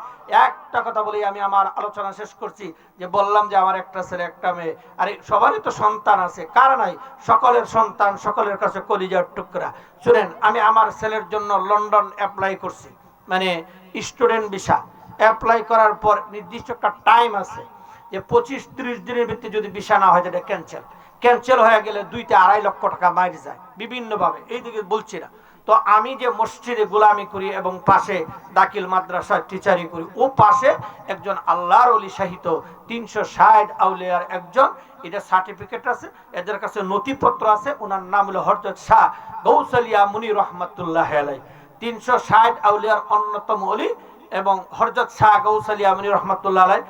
একটা কথা বলি, আমি আমার আলোচনা শেষ করছি। যে বললাম যে আমার একটা ছেলে একটা মেয়ে, আরে সবারই তো সন্তান আছে, কার নাই? সকলের সন্তান সকলের কাছে কলিজার টুকরা। শুনেন, আমি আমার ছেলের জন্য লন্ডন অ্যাপ্লাই করছি, মানে স্টুডেন্ট ভিসা। অ্যাপ্লাই করার পর নির্দিষ্ট একটা টাইম আছে যে 25-30 দিনের ভিতরে যদি ভিসা না হয় সেটা ক্যান্সেল হয়ে গেলে 2-2.5 লক্ষ টাকা মাইর যায় বিভিন্নভাবে। এইদিকে বলছি না। তো আমি যে মসজিদে গোলামি করি এবং পাশে দাখিল মাদ্রাসায় টিচারি করি, ও পাশে একজন আল্লাহর ওলি সাহিত্য 360 আউলিয়ার একজন, এটা সার্টিফিকেট আছে, এদের কাছে নথিপত্র আছে। ওনার নাম হলো হযরত শাহ গৌসালিয়া মুনি রহমাতুল্লাহ আলাইহি, 360 আউলিয়ার অন্যতম ওলি। এবং হযরত শাহ গৌসালিয়া মুনি রহমাতুল্লাহ আলাইহি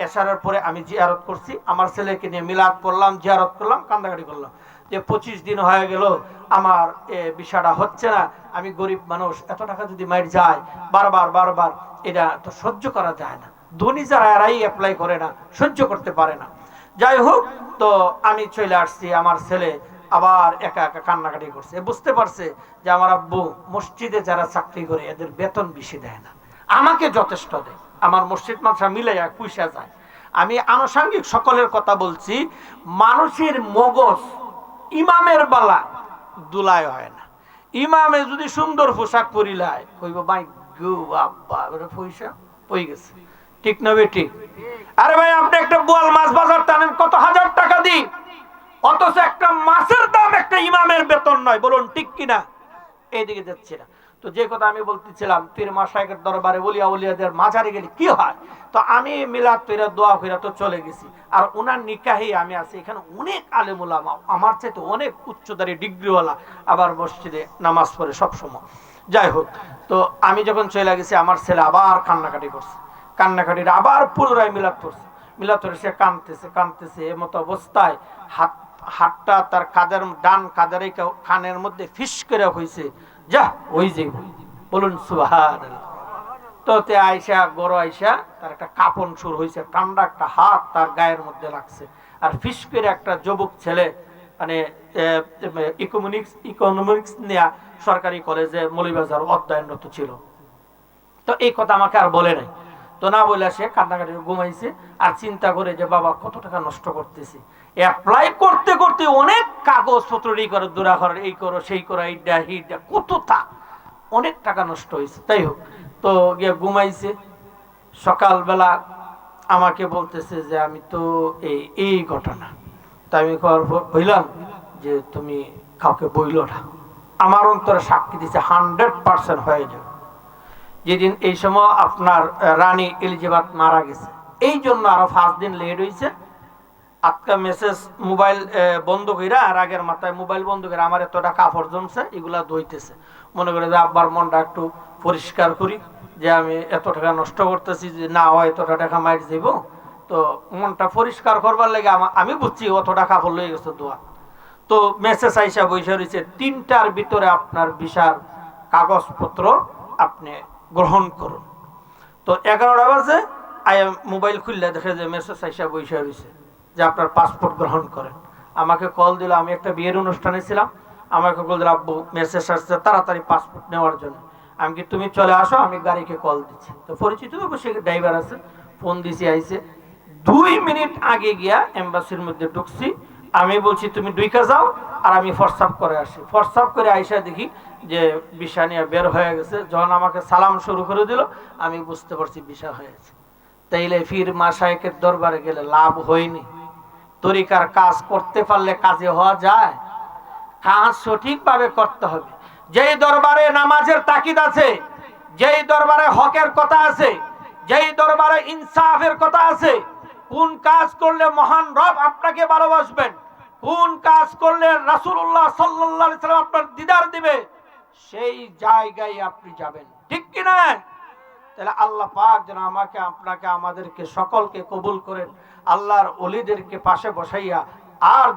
এশারের পরে আমি জিয়ারত করছি, আমার ছেলেকে নিয়ে মিলাদ পড়লাম, জিয়ারত করলাম, কান্দাকাটি করলাম যে 25 দিন হয়ে গেল আমার বিষয়টা হচ্ছে না। আমি গরিব মানুষ, এত টাকা যদি মাইর যায় বারবার, এটা তো সহ্য করা যায় না। ধনী যারা এরাই অ্যাপ্লাই করে না, সহ্য করতে পারে না। যাই হোক, তো আমি চলে আসছি। আমার ছেলে আবার একা একা কান্নাকাটি করছে। বুঝতে পারছে যে আমার আব্বু মসজিদে যারা চাকরি করে এদের বেতন বেশি দেয় না, আমাকে যথেষ্ট দেয়। আমার মসজিদ মাদ্রাসা মিলে পয়সা যায়। আমি আনুষঙ্গিক সকলের কথা বলছি। মানুষের মগজ ইমামের বালা দুলায় হয় না। ইমামে যদি সুন্দর পোশাক পরিলায় কইব ভাই গো আব্বা পয়সা পই গেছে, ঠিক না ঠিক? আরে ভাই, আপনি একটা বোয়াল মাছ বাজার টানেন কত হাজার টাকা দিই, অথচ একটা মাছের দাম একটা ইমামের বেতন নয়। বলুন ঠিক কিনা? এইদিকে যাচ্ছে না। তো যে কথা আমি বলতেছিলাম, পীর মাশায়েখের দরবারে ওলিয়া উলিয়াদের মাজারে গেলে কি হয়, তো আমি মিলাদ পড়ে দোয়া কইরা তো চলে গেছি। আর ওনার নিকাহে আমি আছি। এখানে অনেক আলেম ওলামা, আমার চাইতে অনেক উচ্চতারী ডিগ্রিওয়ালা, আবার মসজিদে নামাজ পড়ে সব সময়। যাই হোক, তো আমি যখন চলে গেছি, আমার ছেলে আবার কান্নাকাটি করছে। কান্নাকাটির আবার পুনরায় মিলাদ পড়ছে। মিলাদ পড়ে সে কাঁদতেছে। এমতো অবস্থায় হাতটা তার কাঁধের, ডান কাঁধের কানের মধ্যে ফিস করে হয়েছে। যা ওই যে, বলুন সুবহানাল্লাহ। তো তে আয়সা গড় আয়সা তার একটা কাপন শুরু হয়েছে, ঠান্ডা একটা হাত তার গায়ের মধ্যে লাগছে। আর ফিস করে একটা যুবক ছেলে, মানে ইকোনমিক্স নেয়া সরকারি কলেজে মৌলভীবাজার অধ্যয়নরত ছিল। তো এই কথা আমাকে আর বলে নাই। তো না বলে সে কান্নাকাটি ঘুমাইছে। আর চিন্তা করে যে বাবা কত টাকা নষ্ট করতেছি, অ্যাপ্লাই করতে করতে অনেক কাগজপত্র এই করো, দূরা করো, এই করো, সেই করো, এইটা হিটা, কতটা অনেক টাকা নষ্ট হয়েছে। তাই হোক, তো গিয়ে ঘুমাইছে। সকালবেলা আমাকে বলতেছে যে আমি তো এই ঘটনা। তাই আমি কইলাম যে তুমি কাউকে বইলো না। আমার অন্তরে সাক্ষী দিচ্ছে 100% হয়ে যাবে। যেদিন এই সময় আপনার রানী এলিজাবেথ মারা গেছে, এই জন্য আরো 5 দিন লেট হয়েছে। আজকে মেসেজ মোবাইল বন্ধ কইরা, আর আগের মাথায় মোবাইল বন্ধ করে আমার এতটা কাপড় জমছে, এগুলা ধুইতেছে। মনে করে যে আব্বার মনটা একটু পরিষ্কার করি, যে আমি এত টাকা নষ্ট করতেছি, যে না হয় এতটা টাকা মাইর দিব, তো মনটা পরিষ্কার করবার লাগে আমি বুঝছি অতটা কাপড় লয়ে গেছে দোয়া। তো মেসেজ আইসা বৈশা রয়েছে 3টার ভিতরে আপনার ভিসার কাগজপত্র আপনি গ্রহণ করুন। তো 11টা বাজে মোবাইল খুললে দেখে যে মেসেজ আইসা বৈশা রয়েছে যে আপনার পাসপোর্ট গ্রহণ করেন। আমাকে কল দিল, আমি একটা বিয়ের অনুষ্ঠানে ছিলাম, আমাকে কল দিল আব্বু মেসেজ আসছে তাড়াতাড়ি পাসপোর্ট নেওয়ার জন্য। আমি কি তুমি চলে আসো, আমি গাড়িকে কল দিচ্ছি। তো পরিচিত অবশ্যই ড্রাইভার আছে, ফোন দিছি, আইছে। 2 মিনিট আগে গিয়া এম্বাসির মধ্যে ঢুকছি। আমি বলছি তুমি ঢুইকা যাও, আর আমি ফরসাপ করে আসি। ফরসাপ করে আইসা দেখি যে ভিসা নিয়ে বের হয়ে গেছে। যখন আমাকে সালাম শুরু করে দিল, আমি বুঝতে পারছি ভিসা হয়েছে। তাইলে পীর মাশায়েখের দরবারে গেলে লাভ হয়নি। তরিকার কাজ করতে পারলে কাজে হওয়া যায়। কাজ সঠিকভাবে করতে হবে। যেই দরবারে নামাজের তাকিদ আছে, যেই দরবারে হকের কথা আছে, যেই দরবারে ইনসাফের কথা আছে, কোন কাজ করলে মহান রব আপনাকে ভালোবাসবেন, কোন কাজ করলে রাসূলুল্লাহ সাল্লাল্লাহু আলাইহি সাল্লাম আপনার দিদার দিবে, সেই জায়গায় আপনি যাবেন, ঠিক কি না? তাহলে আল্লাহ পাক যেন আমাকে, আপনাকে, আমাদেরকে সকলকে কবুল করেন। আল্লাহর ওলিদেরকে পাশে বসাইয়া, আর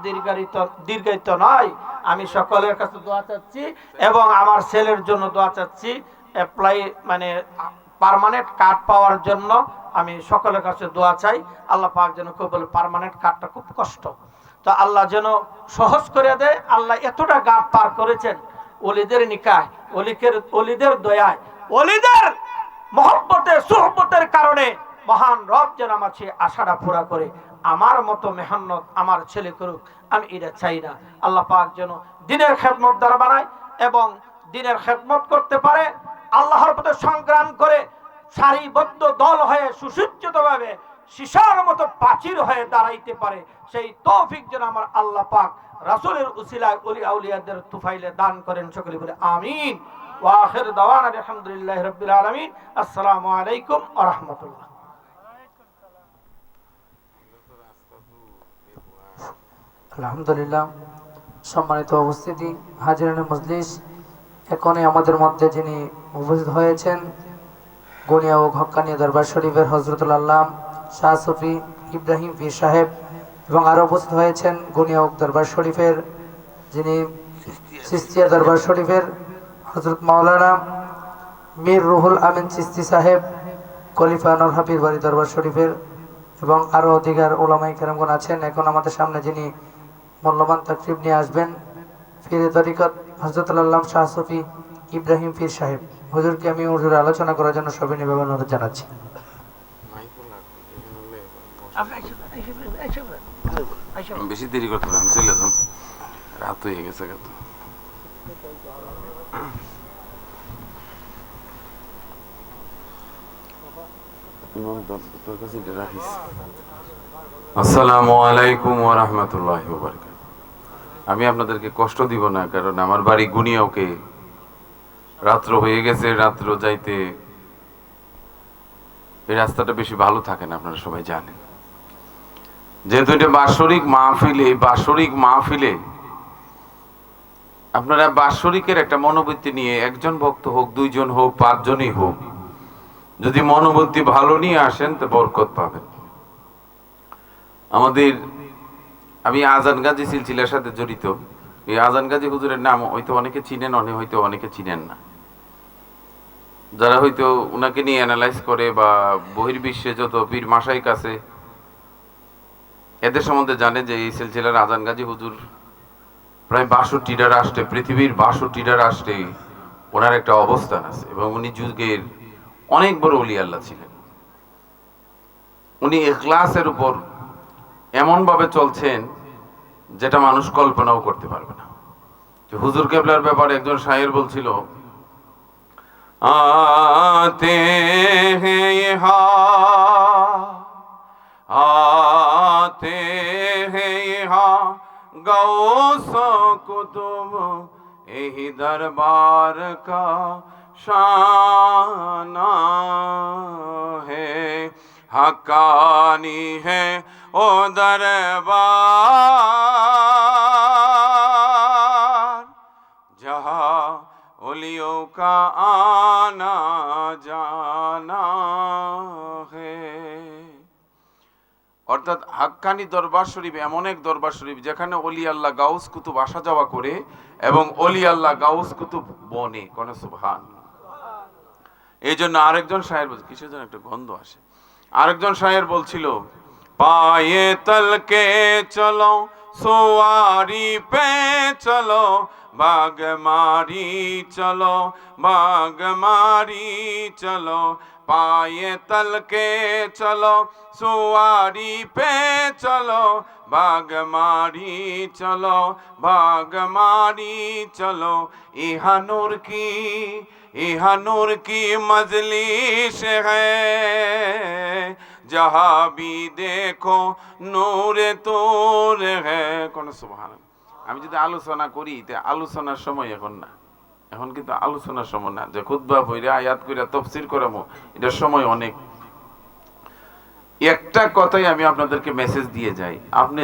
দীর্ঘায়িত নয়, আমি সকলের কাছে দোয়া চাচ্ছি এবং আমার ছেলের জন্য দোয়া চাচ্ছি। অ্যাপ্লাই মানে পার্মানেন্ট কার্ড পাওয়ার জন্য আমি সকলের কাছে দোয়া চাই, আল্লাহ পাক যেন কবুল। পার্মানেন্ট কার্ডটা খুব কষ্ট, তো আল্লাহ যেন সহজ করে দেয়। আল্লাহ এতটা গাপ পার করেছেন ওলিদের নিকায়, ওলিদের দয়ায়, ওলিদের মহব্বতের সুহব্বতের কারণে মহান রব যেন আমার সেই আশাটা পুরা করে। আমার মতো মেহনত আমার ছেলে করুক, আমি এটা চাই না। আল্লাহ পাক যেন দিনের খেদমত দ্বারা বানায় এবং দিনের খেদমত করতে পারে, আল্লাহর পথে সংগ্রাম করে সারিবদ্ধ দল হয়ে সুসজ্জিতভাবে সীসার মতো প্রাচীর হয়ে দাঁড়াইতে পারে। সেই তৌফিক যেন আমার আল্লাহ পাক রাসূলের উসিলায় ওলি আউলিয়াদের তুফাইলে দান করেন। সকলে বলে আমিন। ওয়া আখির দাওয়ানা আলহামদুলিল্লাহি রাব্বিল আলামিন। আসসালামু আলাইকুম ওয়া রাহমাতুল্লাহ। আলহামদুলিল্লাহ। সম্মানিত উপস্থিতি, হাজিরানে মজলিস, এখনই আমাদের মধ্যে যিনি উপস্থিত হয়েছেন গনিয়া ও হক্কানিয়া দরবার শরীফের হযরতুল আল্লাম শাহ সুফি ইব্রাহিম পীর সাহেব, এবং আরও উপস্থিত হয়েছেন গনিয়া ও দরবার শরীফের যিনি চিস্তিয়া দরবার শরীফের হযরত মাওলানা মীর রুহুল আমিন চিস্তি সাহেব, খলিফা নরহা পীর বাড়ি দরবার শরীফের, এবং আরও অধিকার ওলামায়ে কেরামগণ আছেন। এখন আমাদের সামনে যিনি মূল্যবান তাকরিব নিয়ে আসবেন পীরে তরিকত হযরতুল আল্লাম শাহ সুফি ইব্রাহিম পীর সাহেব, হুজুরকে আমি হুজুর আলোচনা করার জন্য সবিনয় অনুরোধ জানাচ্ছি। বেশি দেরি করতে হবে, আমি চলে যাম, রাত হয়ে গেছে। আসসালামু আলাইকুম ওয়া রাহমাতুল্লাহি ওয়া বারাকাতুহু। আমি আপনাদেরকে কষ্ট দিব না, কারণ আমার বাড়ি গুনিয়াওকে, রাত্র হয়ে গেছে, রাত্র যাইতে এই রাস্তাটা বেশি ভালো থাকে না, আপনারা সবাই জানেন। যেহেতু এটা বাৎসরিক মাহফিল, এই বাৎসরিক মাহফিলে আপনারা বাৎসরিকের একটা মনোবৃত্তি নিয়ে, একজন ভক্ত হোক, দুইজন হোক, পাঁচজনই হোক, যদি মনোবৃত্তি ভালো নিয়ে আসেন তো বরকত পাবেন। আমি আজান গাজী সিলসিলার সাথে জড়িত। এই আজান গাজী হুজুরের নাম হয়তো অনেকে চিনেন, হয়তো অনেকে চিনেন না। যারা হয়তো উনাকে নিয়ে অ্যানালাইজ করে বা বহির্বিশ্বে যত পীর মাশাইখ আছে এদের সম্বন্ধে জানে যে এই সিলসিলার আজান গাজী হুজুর প্রায় ৬২টা রাষ্ট্রে, পৃথিবীর ৬২টা রাষ্ট্রে ওনার একটা অবস্থান আছে, এবং উনি যুগের অনেক বড় ওলি আল্লাহ ছিলেন। উনি ইখলাসের উপর এমন ভাবে চলছেন যেটা মানুষ কল্পনাও করতে পারবে না। হুজুর কেবলার ব্যাপারে একজন শায়ের বলছিল, आते हैं यहाँ, आते हैं यहाँ गौसो कुतुब, यही दरबार का शाना है, हक्कानी है ओ दरबार, जहाँ ओलियों का आना जाना है। অর্থাৎ হাক্কানি দরবার শরীফ এমন এক দরবার শরীফ যেখানে ওলি আল্লাহ গাউস কুতুব আসা যাওয়া করে, এবং ওলি আল্লাহ গাউস কুতুব বনে। কোন সুবহান। এই জন্য আরেকজন শায়ের বলছে, কিসের জন্য একটা গন্ধ আসে, আরেকজন শায়ের বলছিল, পায়ে তলকে চলো সোয়ারি পে চলো, बाग मारी चलो, बाग मारी चलो, पाए तल के चलो, सुवारी पे चलो, बाग मारी चलो, बाग मारी चलो, इहा नूर की मजलिस है, जहाँ भी देखो नूर तूर है। कौन सुभान। আমি যদি আলোচনা করি, আলোচনার সময় এখন না, এখন কিন্তু আলোচনার সময় না যে খুতবা পড়ে আয়াত কইরা তাফসীর করামো, এটার সময় অনেক। একটা কথাই আমি আপনাদেরকে মেসেজ দিয়ে যাই, আপনি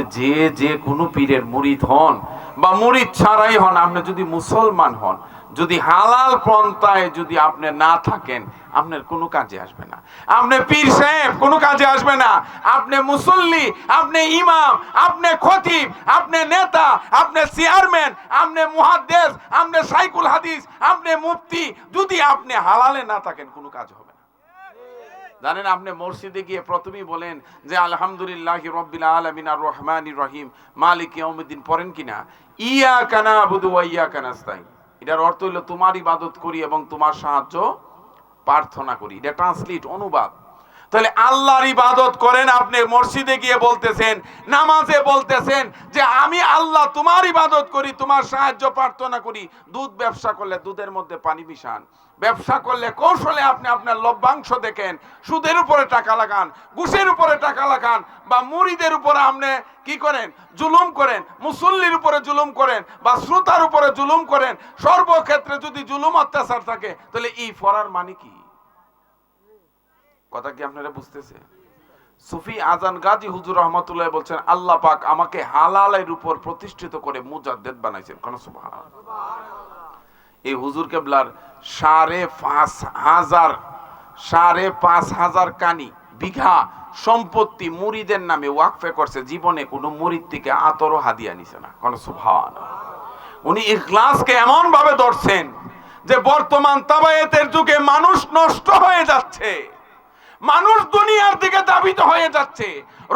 যে কোনো পীরের মুরিদ হন বা মুরিদ ছাড়াই হন, আপনি যদি মুসলমান হন, যদি হালাল পন্থায় যদি আপনি না থাকেন, আপনার কোনো কাজে আসবে না। আপনি পীর সাহেব কোনো কাজে আসবে না, আপনি মুসল্লি, আপনি ইমাম, আপনি খতিব, আপনি নেতা, আপনি চেয়ারম্যান, আপনি মুহাদ্দিস, আপনি শাইখুল হাদিস, আপনি মুফতি, যদি আপনি হালালে না থাকেন কোনো কাজ হবে না। জানেন, আপনি মসজিদে গিয়ে প্রথমেই বলেন যে আলহামদুলিল্লাহি রাব্বিল আলামিন আর রহমানির রহিম মালিক ইয়াউমিদ্দিন, পড়েন কিনা? ইয়াকা না'বুদু ওয়া ইয়াকা নাস্তাইন। এটার অর্থ হলো তোমার ইবাদত করি এবং তোমার সাহায্য প্রার্থনা করি। এটা ট্রান্সলেট, অনুবাদ। তাহলে আল্লাহর ইবাদত করেন, আপনি মসজিদে গিয়ে বলতেছেন, নামাজে বলতেছেন যে আমি আল্লাহ তোমার ইবাদত করি, তোমার সাহায্য প্রার্থনা করি। দুধ ব্যবসা করলে দুধের মধ্যে পানি মিশান, ব্যবসা করলে কৌশলে আপনি আপনার লভ্যাংশ দেখেন, সুদের উপরে টাকা লাগান, ঘুষের উপরে টাকা লাগান, বা মুরিদের উপরে আপনি কি করেন? জুলুম করেন, মুসল্লির উপরে জুলুম করেন, বা শ্রোতার উপরে জুলুম করেন। সর্বক্ষেত্রে যদি জুলুম অত্যাচার থাকে, তাহলে এই ফরার মানে কি? কথা কি আপনারা বুঝতেছে? সুফি আজান গাজী হুজুর রহমাতুল্লাহ বলছেন, আল্লাহ পাক আমাকে হালালের উপর প্রতিষ্ঠিত করে মুজাদ্দেদ বানাইছেন। কোন সুবহানাল্লাহ। এই হুজুর কেবলার 5,500 কানি বিঘা সম্পত্তি মুরিদের নামে ওয়াকফে করছে। জীবনে কোনো মুরিদ থেকে আতরও হাদিয়া নিছে না। কোন সুবহানাল্লাহ। উনি ইখলাসকে এমন ভাবে ধরছেন যে বর্তমান তাবায়েতের যুগে মানুষ নষ্ট হয়ে যাচ্ছে, মানুষ দুনিয়ার দিকে ধাবিত হয়ে যাচ্ছে।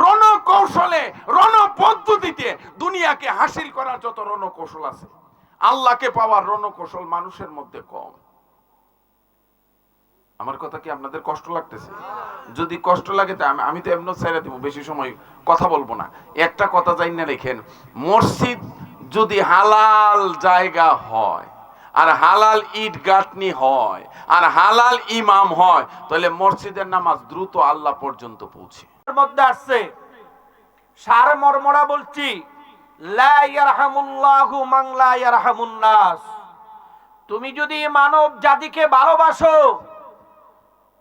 রণকৌশলে, রণপদ্ধতিতে দুনিয়াকে হাসিল করার যত রণকৌশল আছে, আল্লাহকে পাওয়ার রণকৌশল মানুষের মধ্যে কম। আমার কথা কি আপনাদের কষ্ট লাগতেছে? যদি কষ্ট লাগে তা আমি তো এমন ছেড়ে দিব, বেশি সময় কথা বলবো না। একটা কথা জানিয়ে রেখেন, মসজিদ যদি হালাল জায়গা হয়, আর হালাল ইট গাঁথনি হয়, আর হালাল ইমাম হয়, তাহলে মসজিদের নামাজ দ্রুত আল্লাহ পর্যন্ত পৌঁছে। এর মধ্যে আসছে সার মর্মরা বলছি, লা ইয়ারহামুল্লাহু মান লা ইয়ারহামুন নাস। তুমি যদি মানব জাতিকে ভালোবাসো,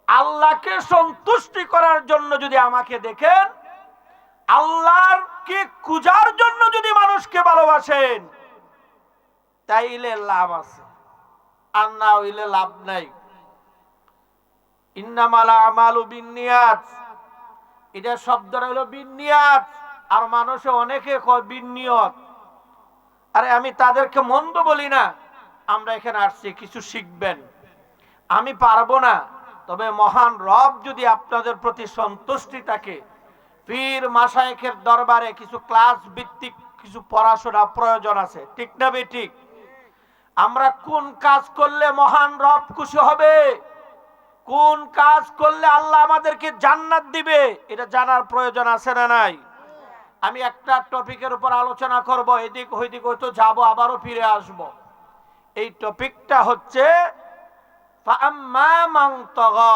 আল্লাহকে সন্তুষ্টি করার জন্য যদি আমাকে দেখেন, আল্লাহকে খুঁজার জন্য যদি মানুষকে ভালোবাসেন, তাইলে লাভ আছে, আর না হইলে লাভ নাই। ইন্নামাল আমালু বিন্নিয়াত, এটা শব্দটা হলো বিন্নিয়াত, আর মানুষে অনেকে কয় বিন্নিয়ত। আরে আমি তাদেরকে মন্দ বলি না, আমরা এখানে আসছি কিছু শিখবেন। আমি পারবো না, তবে মহান রব যদি আপনাদের প্রতি সন্তুষ্টি থাকে, পীর মাশায়েখের দরবারে কিছু ক্লাস ভিত্তিক কিছু পড়াশোনা প্রয়োজন আছে, ঠিক না বেঠিক? আমরা কোন কাজ করলে মহান রব খুশি হবে, কোন কাজ করলে আল্লাহ আমাদেরকে জান্নাত দিবে, এটা জানার প্রয়োজন আছে না নাই? আমি একটা টপিকের উপর আলোচনা করব, এদিক ওইদিক হয়তো যাব, আবারও ফিরে আসব। এই টপিকটা হচ্ছে ফাআম্মা মান তাগা।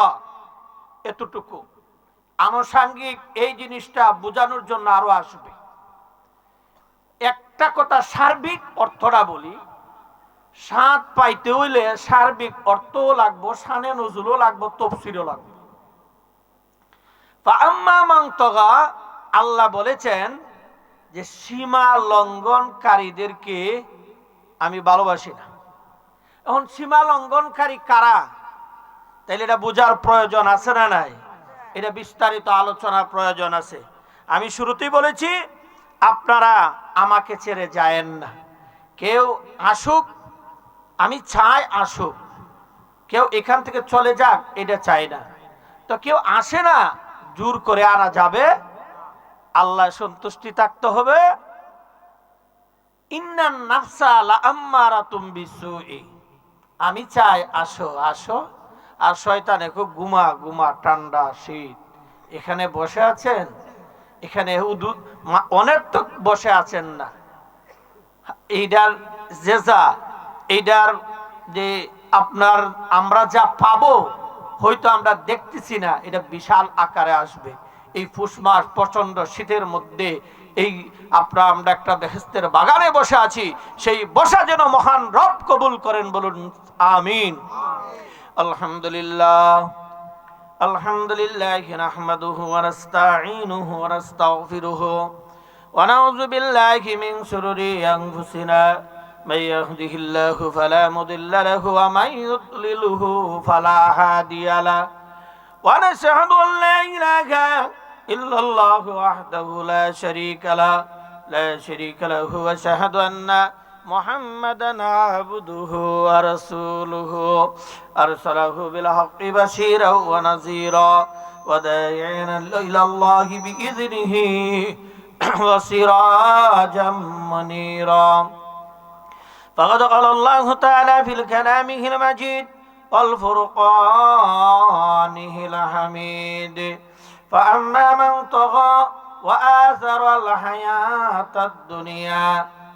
এতটুকু আনুষঙ্গিক, এই জিনিসটা বোঝানোর জন্য আরো আসবে। একটা কথা সার্বিক অর্থটা বলি, স্বাদ পাইতে হইলে সার্বিক অর্থও লাগবো, শানে নজুলও লাগবো, তফসিরও লাগবে। ফাআম্মা মান তাগা, আল্লাহ বলেছেন যে সীমা লঙ্ঘনকারীদেরকে আমি ভালোবাসি না। এখন সীমা লঙ্ঘনকারী কারা, তাইলে এটা বোঝার প্রয়োজন আছে না নাই? এটা বিস্তারিত আলোচনার প্রয়োজন আছে। আমি শুরুতেই বলেছি, আপনারা আমাকে ছেড়ে যায়েন না। কেউ আসুক, আমি চাই আসুক, কেউ এখান থেকে চলে যাক, এটা চাই না। তো কেউ আসে না, জোর করে আনা যাবে, আল্লাহ সন্তুষ্টি থাকতে হবে। ইন্নান নাফসা লাআম্মারাতুম বিসুই, আমি চাই আসো আসো, আর শয়তানে খুব ঘুমা ঘুমা, ঠান্ডা শীত, এখানে বসে আছেন, এখানে অনেক তো বসে আছেন না। এইটার জেজা, এইটার যে আপনার আমরা যা পাবো হয়তো আমরা দেখতেছি না, এটা বিশাল আকারে আসবে। এই পুষ মাস প্রচন্ড শীতের মধ্যে এই আমরা একটা বেহেশতের বাগানে বসে আছি, সেই বসা যেন মহান রব কবুল করেন, বলুন আমিন। আলহামদুলিল্লাহ, আলহামদুলিল্লাহ নাহমাদুহু ওয়া নাস্তাঈনুহু ওয়া নাস্তাগফিরুহু ওয়া নাউযু বিল্লাহি মিন শুরুরি আনফুসিনা মান ইয়াহদিহিল্লাহু ফালা মুদিল্লা লাহু ওয়া মান ইউদ্লিলহু ফালা হাদিয়া লাহু ওয়া নাশহাদু আন লা ইলাহা ইল্লাল্লাহু ওয়াহদাহু লা শারীকা লাহু ওয়া আশহাদু আন্না মুহাম্মাদান আবদুহু ওয়া রাসূলুহু আরসালাহু বিল হাক্কি বাশীরাও ওয়া নাযীরা وداعيا إلى الله بإذنه وسراجا منيرا. فقد قال الله تعالى في كلامه المجيد والفرقانه الحميد: فأما من طغى وآثر الحياة الدنيا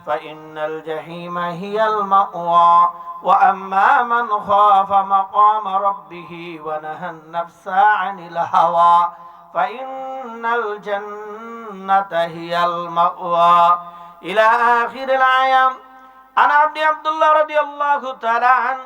فإن الجحيم هي المأوى وأما من خاف مقام ربه ونهى النفس عن الهوى فإن الجنة هي المأوى. إلى آخر الآية. عن عبد الله رضي الله تعالى عنه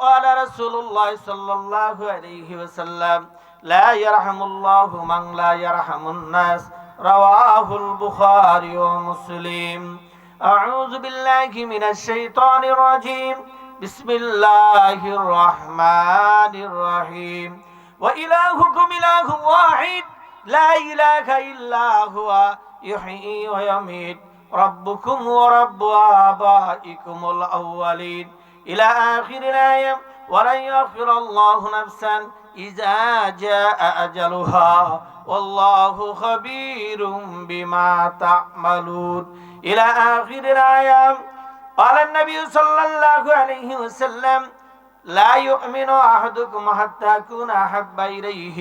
قال رسول الله صلى الله عليه وسلم: لا يرحم الله من لا يرحم الناس. رواه البخاري ومسلم. أعوذ بالله من الشيطان الرجيم. بسم الله الرحمن الرحيم. وإلهكم إله واحد لا إله إلا هو يحيي ويميت ربكم ورب آبائكم الأولين. إلى آخر الآية. ولن يؤخر الله نفسا إذا جاء أجلها والله خبير بما تعملون. إلى آخر الآية. قال النبي صلى الله عليه وسلم: لا يؤمن أحدكم حتى أكون أحب إليه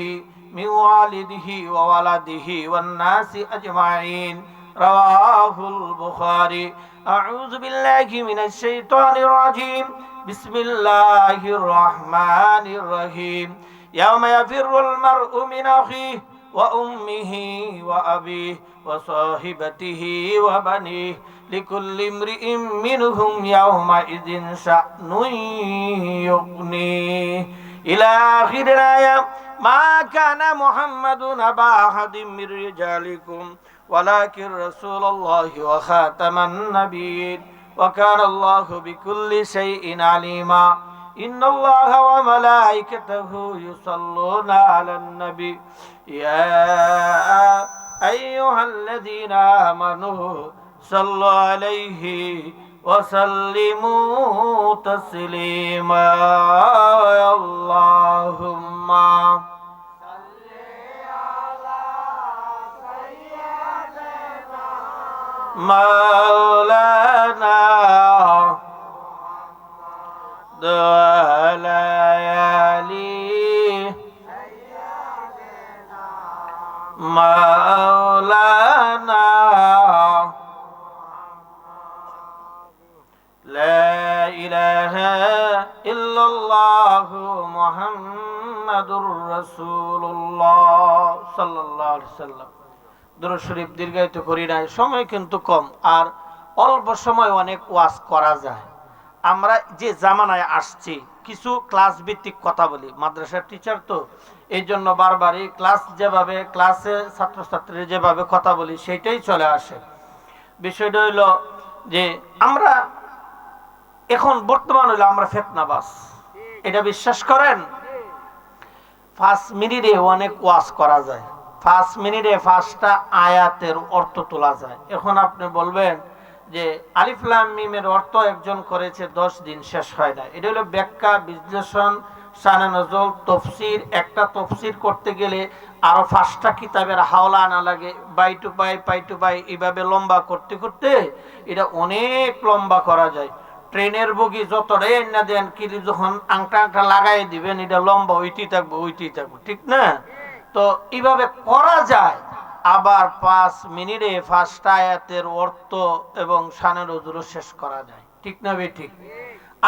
من والده وولده والناس أجمعين. رواه البخاري. أعوذ بالله من الشيطان الرجيم. بسم الله الرحمن الرحيم. يوم يفر المرء من أخيه وأمه وأبيه وصاحبته وبنيه لكل امرئ منهم يومئذ شأن يغنيه. إلى آخر الآية. ما كان محمد أبا أحد من رجالكم ولكن رسول الله وخاتم النبيين وكان الله بكل شيء عليما. إن الله وملائكته يصلون على النبي يا أيها الذين آمنوا صلوا عليه وسلموا تسليما. اللهم مولانا دلالي مولانا لا إله إلا الله محمد رسول الله صلى الله عليه وسلم. দরুদ শরীফ দীর্ঘায়িত করি নাই, সময় কিন্তু কম, আর অল্প সময় অনেক ওয়াজ করা যায়। আমরা যে জামানায় আসছি কিছু ক্লাস ভিত্তিক কথা বলি, মাদ্রাসার টিচার তো এই জন্য বারবারই যেভাবে ক্লাসে ছাত্রছাত্রীরা যেভাবে কথা বলি সেইটাই চলে আসে। বিষয়টা হইল যে আমরা এখন বর্তমান হইলো আমরা ফিতনাবাজ, এটা বিশ্বাস করেন? 5 মিনিটে অনেক ওয়াজ করা যায়, 5 মিনিটে 5টা আয়াতের অর্থ তোলা যায়। এখন আপনি বলবেন যে আলিফ লাম মিমের অর্থ একজন করেছে 10 দিন শেষ হয় না। এটা হলো ব্যাখ্যা, বিশ্লেষণ, শানে নজল, তফসির। একটা তফসির করতে গেলে আরো 5টা কিতাবের হাওলা আনা লাগে, বাই টু বাই এইভাবে লম্বা করতে করতে এটা অনেক লম্বা করা যায়। ট্রেনের বগি যতটাই না দেন কি যখন আংটা লাগাই দিবেন এটা লম্বা হইতেই থাকবো, ঠিক না? তো এইভাবে করা যায়। আবার 5 মিনিটে 5টা আয়াতের অর্থ এবং শানে নজুল শেষ করা যায়, ঠিক না বে ঠিক?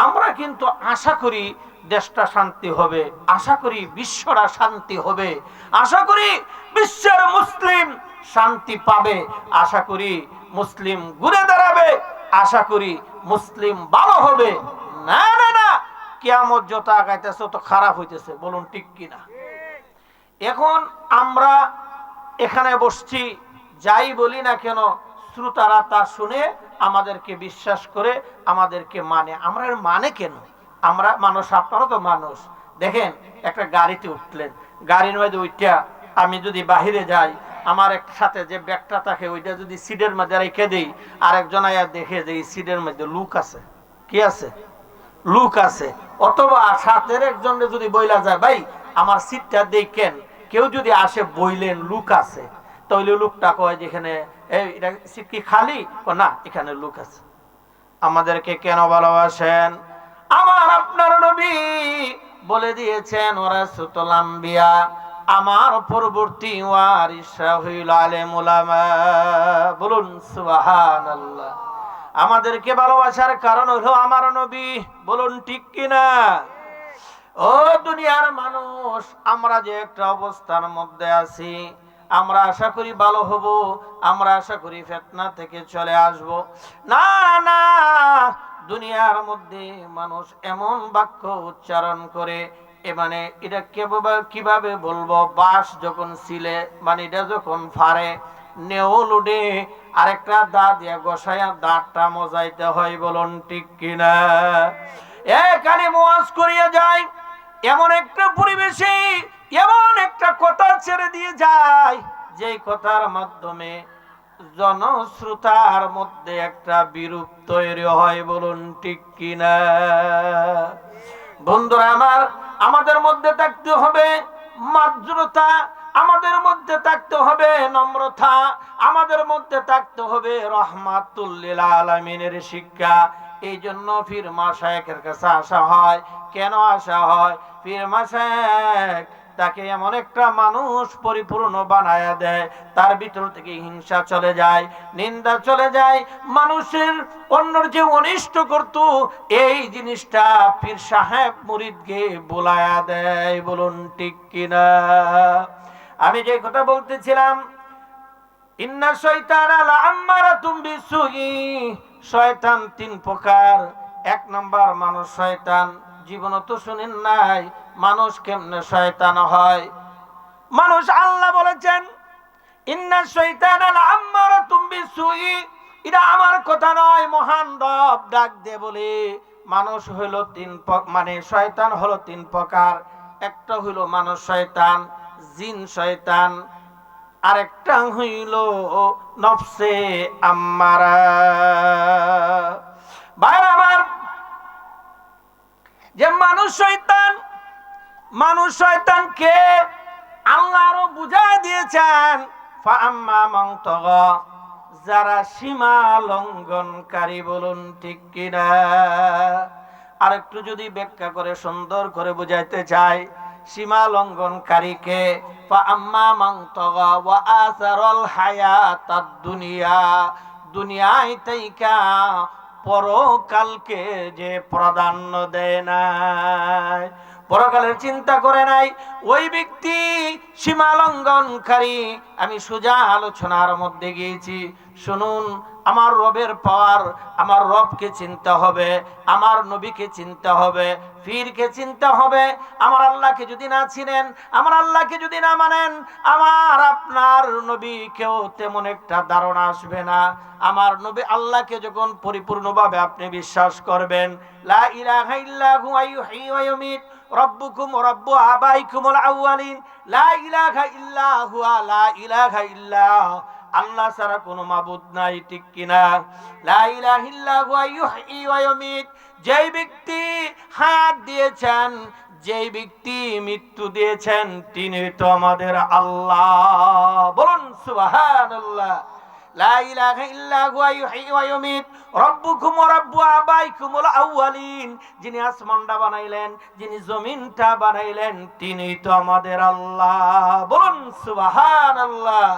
আমরা কিন্তু আশা করি দেশটা শান্তি হবে, আশা করি বিশ্বটা শান্তি হবে, আশা করি বিশ্বের মুসলিম শান্তি পাবে, আশা করি মুসলিম ঘুরে দাঁড়াবে, আশা করি মুসলিম ভালো হবে। না না না, কিয়ামত যত আগাইতেছে তত খারাপ হইতেছে, বলুন ঠিক কিনা? এখন আমরা এখানে বসছি, যাই বলি না কেন শ্রোতারা তা শুনে আমাদেরকে বিশ্বাস করে আমাদেরকে মানে। আমরা মানে কেন? আমরা মানুষ, আপনারা তো মানুষ। দেখেন একটা গাড়িতে উঠলেন, গাড়ির মধ্যে উঠা আমি যদি বাহিরে যাই, আমার এক সাথে যে ব্যাগটা থাকে ওইটা যদি সিটের মধ্যে রেখে দেই, আরেকজন আয়া দেখে যে এই সিটের মধ্যে লুক আছে, কি আছে? লুক আছে। অথবা সাথের একজনে যদি বইলা যায়, ভাই আমার সিটটা দেখেন, কেউ যদি আসে বইলেন লুক আছে, তাহলে লোকটা কয় যেখানে এটা সিট কি খালি, না এখানে লোক আছে। আমাদেরকে কেন ভালোবাসেন? আমার আপনার নবী বলে দিয়েছেন ওয়ারাসাতুল আম্বিয়া, আমার পরবর্তী ওয়ারিসরা হইল আলেমুল উলামা। বলুন সুবহানাল্লাহ। আমাদেরকে ভালোবাসার কারণ হলো আমার নবী। বলুন ঠিক কিনা? ও দুনিয়ার মানুষ, আমরা যে একটা অবস্থার মধ্যে আছি, আমরা আশা করি ভালো হব, আমরা আশা করি ফিতনা থেকে চলে আসব। না না, দুনিয়ার মধ্যে মানুষ এমন বাক্য উচ্চারণ করে, মানে এটা কিভাবে বলবো, বাঁশ যখন ছিলে, মানে এটা যখন ফারে নেউল উঠে আরেকটা দাঁত দিয়ে গোসাইয়া দাঁতটা মজাইতে হয়। বলুন ঠিক কিনা? এখানে ওয়াজ করিয়া যায়, এমন একটা পরিবেশে এমন একটা কথা ছেড়ে দিয়ে যায়, যে কথার মাধ্যমে জনশ্রোতার মধ্যে একটা বিরূপ তৈরি হয়। বলুন ঠিক কিনা? বন্ধুরা আমার, আমাদের মধ্যে থাকতে হবে মার্জনতা, আমাদের মধ্যে থাকতে হবে নম্রতা, আমাদের মধ্যে থাকতে হবে রহমাতুল লিল আলামিনের শিক্ষা। এই জন্য পীর মাশায়েখের কাছে আসা হয়। কেন আসা হয়? পীর মাশায়েখ তাকে এমন একটা মানুষ পরিপূর্ণ বানায়া দেয়, তার ভিতর থেকে হিংসা চলে যায়, নিন্দা চলে যায়, মানুষের অন্যর যে অনিষ্ট করত, এই জিনিসটা পীর সাহেব মুরিদকে বোলায়া দেয়। বলুন ঠিক কিনা? আমি যে কথা বলতেছিলাম, ইন্না শাইতানা লাআম্মারাতুম বিসুই, শয়তান তিন প্রকার। এক নাম্বার মানুষ শয়তান। জীবন তো শুনেন নাই মানুষ কেমনে শয়তান হয়। মানুষ, আল্লাহ বলেছেন ইন্না শাইতানা লাআম্মারাতুম বিসুই, এটা আমার কথা নয়, মহান রব ডাক দে বলে। মানুষ হইল মানে শয়তান হলো তিন প্রকার। একটা হইল মানুষ শয়তান, জিন শয়তান, আরেকটা হইল নফসে আম্মারা। ভাইরা আমার, যে মানুষ শয়তান, মানুষ শয়তানকে আল্লাহ আরো বুঝাই দিয়েছেন, ফাআম্মা মান তাগা, যারা সীমা লঙ্ঘনকারী। বলুন ঠিক কিনা? আর একটু যদি ব্যাখ্যা করে সুন্দর করে বুঝাইতে চাই, সীমা লঙ্ঘনকারীকে, ফাআম্মা মান তাগা ওয়া আসারাল হায়াতাদ দুনিয়া, দুনিয়ায় তাইকা পরকালকে যে প্রাধান্য দেয় নাই, পরকালের চিন্তা করে নাই, ওই ব্যক্তি সীমা লঙ্ঘনকারী। আমি সোজা আলোচনার মধ্যে গিয়েছি। শুনুন, আমার রবের পাওয়ার, আমার রবকে চিনতে হবে, আমার নবীকে চিনতে হবে, পীরকে চিনতে হবে। আমার আল্লাহকে যদি না চিনেন, আমার আল্লাহকে যদি না মানেন, আমার আপনার নবীকেও তেমন একটা ধারণা আসবে না। আমার নবী আল্লাহকে যখন পরিপূর্ণভাবে আপনি বিশ্বাস করবেন, লা ইলাহা ইল্লাহু আইয়ুহি ওয়া ইউমীত, রব্বুকুম ওয়া রব্বু আবাইকুমুল আউয়ালিন, লা ইলাহা ইল্লাহু লা ইলাহা ইল্লাহ, আল্লাহ ছাড়া কোনো মাবুদ নাই। ঠিক কিনা? লা ইলাহা ইল্লাহু আইয়ুহি ওয়া ইউমীত, যেই ব্যক্তি হায়াত দিয়েছেন, যেই ব্যক্তি মৃত্যু দিয়েছেন, তিনি তো আমাদের আল্লাহ। বলুন সুবহানাল্লাহ। লা ইলাহা ইল্লাহু আইয়ুহি ওয়া ইউমীত, রব্বুকুম ওয়া রব্বু আবাইকুমুল আউয়ালিন, যিনি আসমানটা বানাইলেন, যিনি জমিনটা বানাইলেন, তিনি তো আমাদের আল্লাহ। বলুন সুবহানাল্লাহ।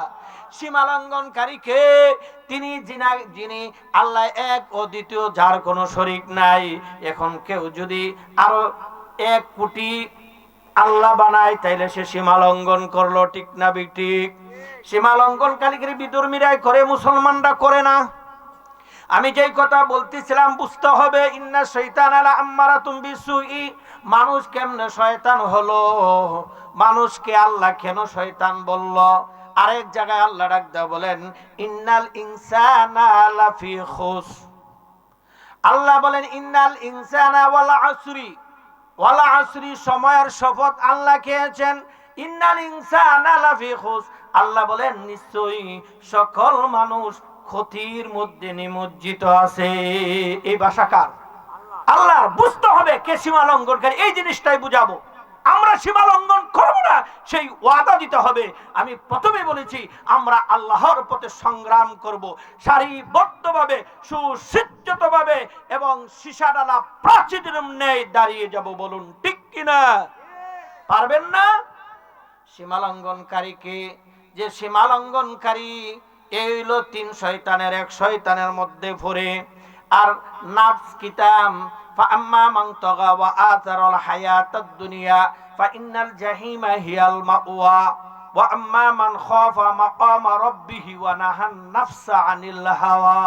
সীমা লঙ্ঘনকারীকে, তিনি যিনি আল্লাহ এক ও দ্বিতীয়, যার কোনো শরীক নাই। এখন কেউ যদি আরো 1 কোটি আল্লাহ বানায়, তাইলে সে সীমা লঙ্ঘন করলো। ঠিক না ঠিক? সীমা লঙ্ঘনকারীকে বিধর্মীরাই করে, মুসলমানরা করে না। আমি যেই কথা বলতেছিলাম বুঝতে হবে, ইন্না শাইতানা লাআম্মারাতুম বিসুই, মানুষ কেমনে শয়তান হলো, মানুষকে আল্লাহ কেন শয়তান বলল? আরেক জায়গায় আল্লাহ ডাক দেয়া বলেন, ইন্নাল ইনসানা লাফি খুস, আল্লাহ বলেন ইন্নাল ইনসানা ওয়াল আসরি, ওয়াল আসরি, সময়ের শপথ আল্লাহ খেয়েছেন। ইন্নাল ইনসানা লাফি খুস, আল্লাহ বলেন নিশ্চয়ই সকল মানুষ ক্ষতির মধ্যে নিমজ্জিত আছে। এই ভাষা কার? আল্লাহর। বুঝতে হবে কে সীমা লঙ্ঘনকারী, এই জিনিসটাই বুঝাবো। আমরা সীমা লঙ্ঘন করব না, সেই ওয়াদা দিতে হবে। আমি প্রথমে বলেছি আমরা আল্লাহর পথে সংগ্রাম করব, সারিবদ্ধভাবে সুসজ্জিতভাবে এবং সীসাডালা প্রাচীরের ন্যায় দাঁড়িয়ে যাব। বলুন ঠিক কিনা? পারবেন না? সীমালঙ্ঘনকারীকে, যে সীমালঙ্ঘনকারী এই হলো তিন শয়তানের এক শয়তানের মধ্যে পড়ে। আর নাফস কিতাম ফাআম্মা মান তাগা ওয়া আতারাল হায়াতাদ দুনিয়া ফাইন্নাল জাহিমা হিয়াল মাওয়া ওয়া আম্মা মান খাফা মাকামা রাব্বিহি ওয়া নাহান নাফসা আনিল হাওয়া।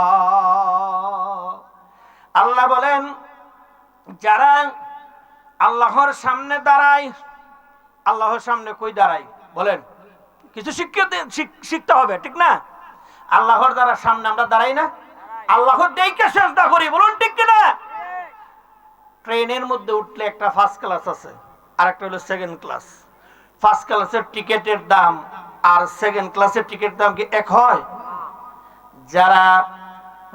আল্লাহ বলেন, যারা আল্লাহর সামনে দাঁড়ায়, আল্লাহর সামনে কই দাঁড়ায় বলেন? কিছু শিখতে হবে, ঠিক না? আল্লাহর দ্বারা সামনে আমরা দাঁড়াই না, আল্লাহর দেখে সেজদা করি। বলুন ঠিক কিনা? ট্রেনের মধ্যে উঠলে একটা ফার্স্ট ক্লাস আছে, আর একটা হলো সেকেন্ড ক্লাস। ফার্স্ট ক্লাসের টিকেটের দাম আর সেকেন্ড ক্লাসের টিকেটের দাম কি এক হয়? যারা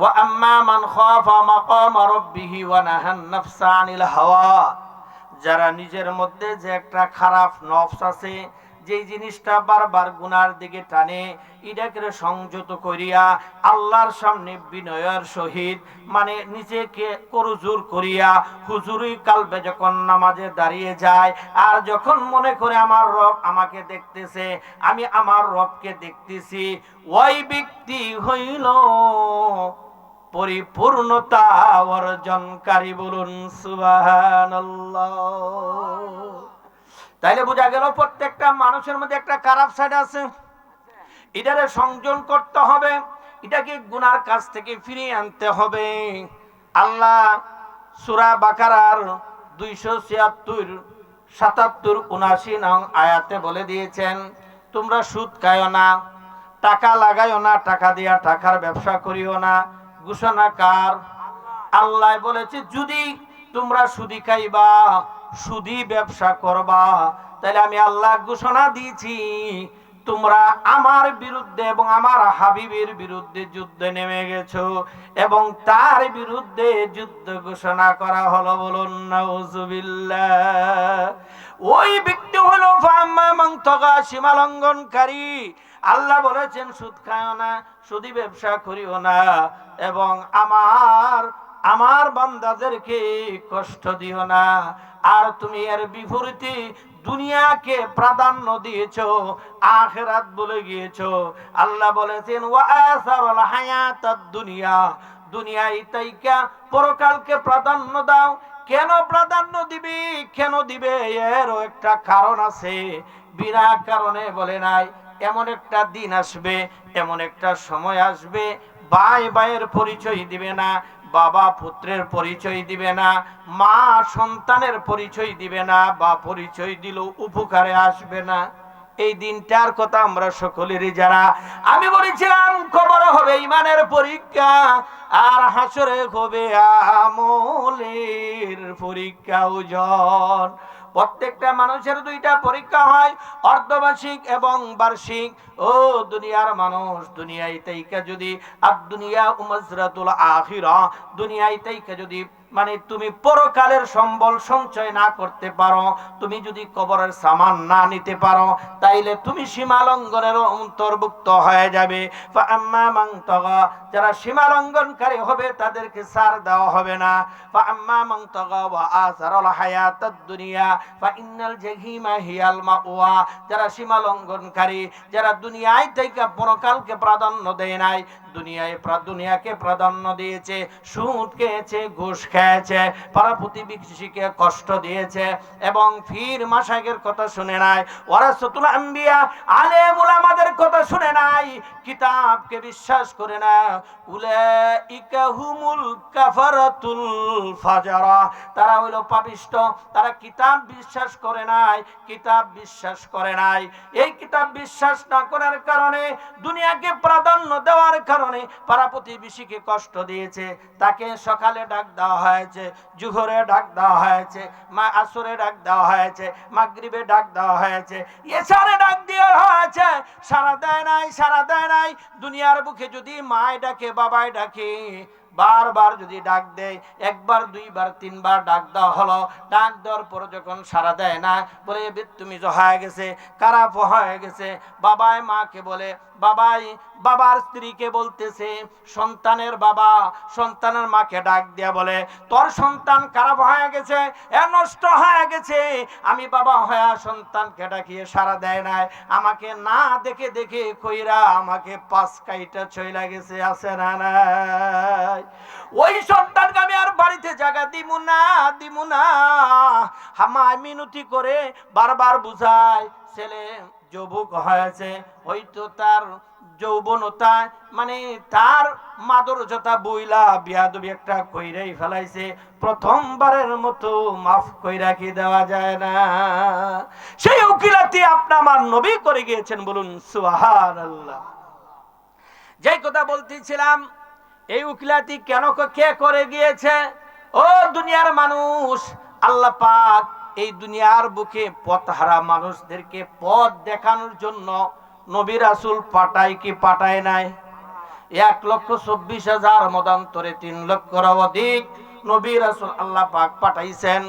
ওয়া আম্মা মান খাফা মাকামা রাব্বিহি ওয়া নাহান নাফসা আনিল হাওয়া, যারা নিজের মধ্যে যে একটা খারাপ নফস আছে, যে জিনিসটা বারবার গুনার দিকে টানে, এটাকে সংযত করিয়া আল্লাহর সামনে বিনয়ের সহিত মানে নিজেকে করজোর করিয়া হুজুরি কালবে যখন নামাজে দাঁড়িয়ে যায়, আর যখন মনে করে আমার রব আমাকে দেখতেছে, আমি আমার রবকে দেখতেছি, ওই ব্যক্তি হইল পরিপূর্ণতা অর্জনকারী। বলুন সুবহানাল্লাহ। তাইলে বোঝা গেল প্রত্যেকটা মানুষের মধ্যে একটা খারাপ সাইড আছে, এটারে সংযম করতে হবে, এটাকে গুনার কাছ থেকে ফিরিয়ে আনতে হবে। আল্লাহ সূরা বাকারার 276, 77, 79 নং আয়াতে বলে দিয়েছেন, তোমরা সুদ খায়ো না, টাকা লাগাইও না, টাকা দিয়া টাকার ব্যবসা করিও না। ঘোষণা কার? আল্লাহ বলেছে, যদি তোমরা সুদি খাইবা, সুদি ব্যবসা করবা, তাহলে আমি আল্লাহ ঘোষণা দিয়েছি তোমরা আমার বিরুদ্ধে এবং আমার হাবিবের বিরুদ্ধে যুদ্ধে নেমে গেছো, এবং তার বিরুদ্ধে যুদ্ধ ঘোষণা করা হলো। বলুন নাউজুবিল্লাহ। ওই ব্যক্তি হলো ফাম্মা মান তাগা, সীমা লঙ্ঘনকারী। আল্লাহ বলেছেন সুদ খাও না, সুদি ব্যবসা করিও না, এবং আমার বান্দাদেরকে কষ্ট দিও না। আর তুমি এর বিপরীতে দুনিয়াকে প্রাধান্য দিয়েছো, আখিরাত ভুলে গিয়েছো। আল্লাহ বলেছেন ওয়া আসারুল হায়াতাদ দুনিয়া, দুনিয়ায় তাইকা পরকালকে প্রাধান্য দাও। কেন প্রাধান্য দিবি, কেন দিবে? এরও একটা কারণ আছে, বিনা কারণে বলে নাই। এমন একটা দিন আসবে, এমন একটা সময় আসবে, ভাই ভাইয়ের পরিচয় দিবে না, বাবা পুত্রের পরিচয় দিবে না, মা সন্তানের পরিচয় দিবে না, বা পরিচয় দিলেও উপকারে আসবে না। এই দিনটার কথা আমরা সকলেরই জানা। আমি বলেছিলাম কবর হবে ইমানের পরীক্ষা, আর হাসরে হবে আমলের পরীক্ষা। ওজন প্রত্যেকটা মানুষের দুইটা পরীক্ষা হয়, অর্ধবার্ষিক এবং বার্ষিক। ও দুনিয়ার মানুষ, দুনিয়ায় তাইকা যদি আর দুনিয়া উমজরাতুল আখিরা, দুনিয়ায় তাইকা যদি মানে তুমি পরকালের সম্বল সঞ্চয় না করতে পারো, তুমি যদি কবরের সামান না নিতে পারো, তাইলে তুমি সীমা লঙ্ঘনের অন্তর্ভুক্ত হয়ে যাবে। ফাআম্মা মান তাগা, যারা সীমা লঙ্ঘনকারী হবে তাদেরকে ছাড় দেওয়া হবে না। ফাআম্মা মান তাগা ওয়া আসারাল হায়াতাদ দুনিয়া ফাইন্নাল জাহিমা হিয়াল মাওয়া, যারা সীমা লঙ্ঘনকারী, যারা দুনিয়ায় থেকে পরকালকে প্রাধান্য দেয় নাই, দুনিয়াকে প্রাধান্য দিয়েছে, সুদ খেয়েছে, ঘুষ খেয়েছে, পাড়া প্রতিবেশীকে কষ্ট দিয়েছে, এবং ফির মাশায়েখের কথা শুনে নাই, ওয়ারাসাতুল আম্বিয়া আলেম উলামাদের কথা শুনে নাই, কিতাবকে বিশ্বাস করে না, উলাইকা হুমুল কাফারাতুল ফাজারা, তারা হইল পাপিষ্ঠ। তারা কিতাব বিশ্বাস করে নাই, কিতাব বিশ্বাস করে নাই। এই কিতাব বিশ্বাস না করার কারণে, দুনিয়াকে প্রাধান্য দেওয়ার কারণে পাড়া প্রতিবেশীকে কষ্ট দিয়েছে। তাকে সকালে ডাক দেওয়া হয়েছে, জুহরে ডাক দেওয়া হয়েছে, আসরে ডাক দেওয়া হয়েছে, মাগরিবে ডাক দেওয়া হয়েছে, এশারে ডাক দেওয়া হয়েছে, সারা দেয় নাই, সারা দেয় নাই। দুনিয়ার বুকে যদি মায় ডাকে, বাবায় ডাকে, বারবার যদি ডাক দেয়, একবার দুইবার তিনবার ডাক দেওয়া হলো, ডাক দেওয়ার পর যখন সাড়া দেয় না, বলে তুমি হয়ে গেছে, খারাপ হয়ে গেছে। বাবাই মাকে বলে, বাবাই বাবার স্ত্রীকে বলতেছে, সন্তানের বাবা সন্তানের মাকে ডাক দিয়া বলে, তোর সন্তান খারাপ হয়ে গেছে, নষ্ট হয়ে গেছে। আমি বাবা হয়ে সন্তানকে ডাকিয়ে সাড়া দেয় নাই, আমাকে না দেখে দেখে কইরা আমাকে পাঁচ কাইটা চইলা গেছে, আছে না নাই? ওই সন্তানকে আমি আর বাড়িতে জায়গা দিমু না। হামায় মিনতি করে বারবার বুঝায়, ছেলে যুবক হয়েছে, হয়তো তার যৌবনতা মানে তার মাদরজতা বইলা বিয়াদবি একটা কইরাই ফেলাইছে, প্রথমবারের মতো মাফ কইরা কি দেওয়া যায় না? সেই উকিলাতি আপনি আমার নবী করে গিয়েছেন, বলুন সুবহানাল্লাহ। যেই কথা বলতেছিলাম, এই উকিলাতি কেন কে করে গিয়েছে? ও দুনিয়ার মানুষ, আল্লাহ পাক এই দুনিয়ার বুকে পথহারা মানুষদেরকে পথ দেখানোর জন্য নবী রাসূল পাঠায় কি পাঠায় নাই? 1,24,000 মতান্তরে 3 লক্ষের অধিক নবী রাসূল আল্লাহ পাক পাঠাইছেন।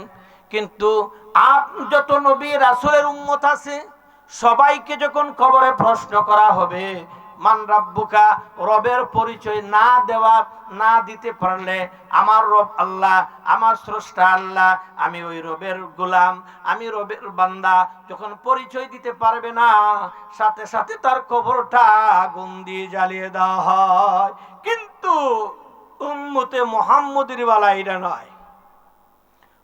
কিন্তু যত নবী রাসূলের উম্মত আছে, সবাইকে যখন কবরে প্রশ্ন করা হবে, মান রাব্বুকা, রবের পরিচয় না দিতে পারলে, আমার রব আল্লাহ, আমার স্রষ্টা আল্লাহ, আমি ওই রবের গোলাম, আমি রবের বান্দা, যখন পরিচয় দিতে পারবে না, সাথে সাথে তার কবরটা আগুন দিয়ে জ্বালিয়ে দেওয়া হয়। কিন্তু উম্মতে মুহাম্মদের বেলা এটা নয়,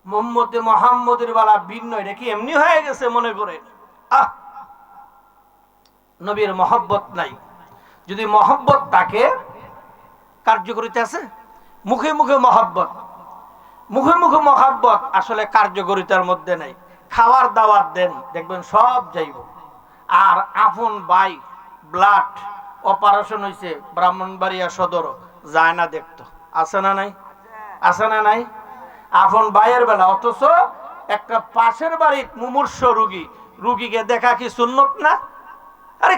উম্মতে মুহাম্মদের বেলা ভিন্ন। এটা কি এমনি হয়ে গেছে মনে করে? নবীর মহব্বত নাই। যদি মহব্বত থাকে, কার্যকরিতা আছে। মুখে মুখে মহব্বত আসলে কার্যকরিতার মধ্যে নাই। খাওয়ার দাওয়াত দেন, দেখবেন সব যাইব। আর আপন ভাই ব্লাড অপারেশন হয়েছে ব্রাহ্মণবাড়িয়া সদর, যায় না দেখতো, আছে না নাই? আছে না নাই? আপন ভাইয়ের বেলা, অথচ একটা পাশের বাড়ির মুমূর্ষ রুগীকে দেখা কি সুন্নত না? আরে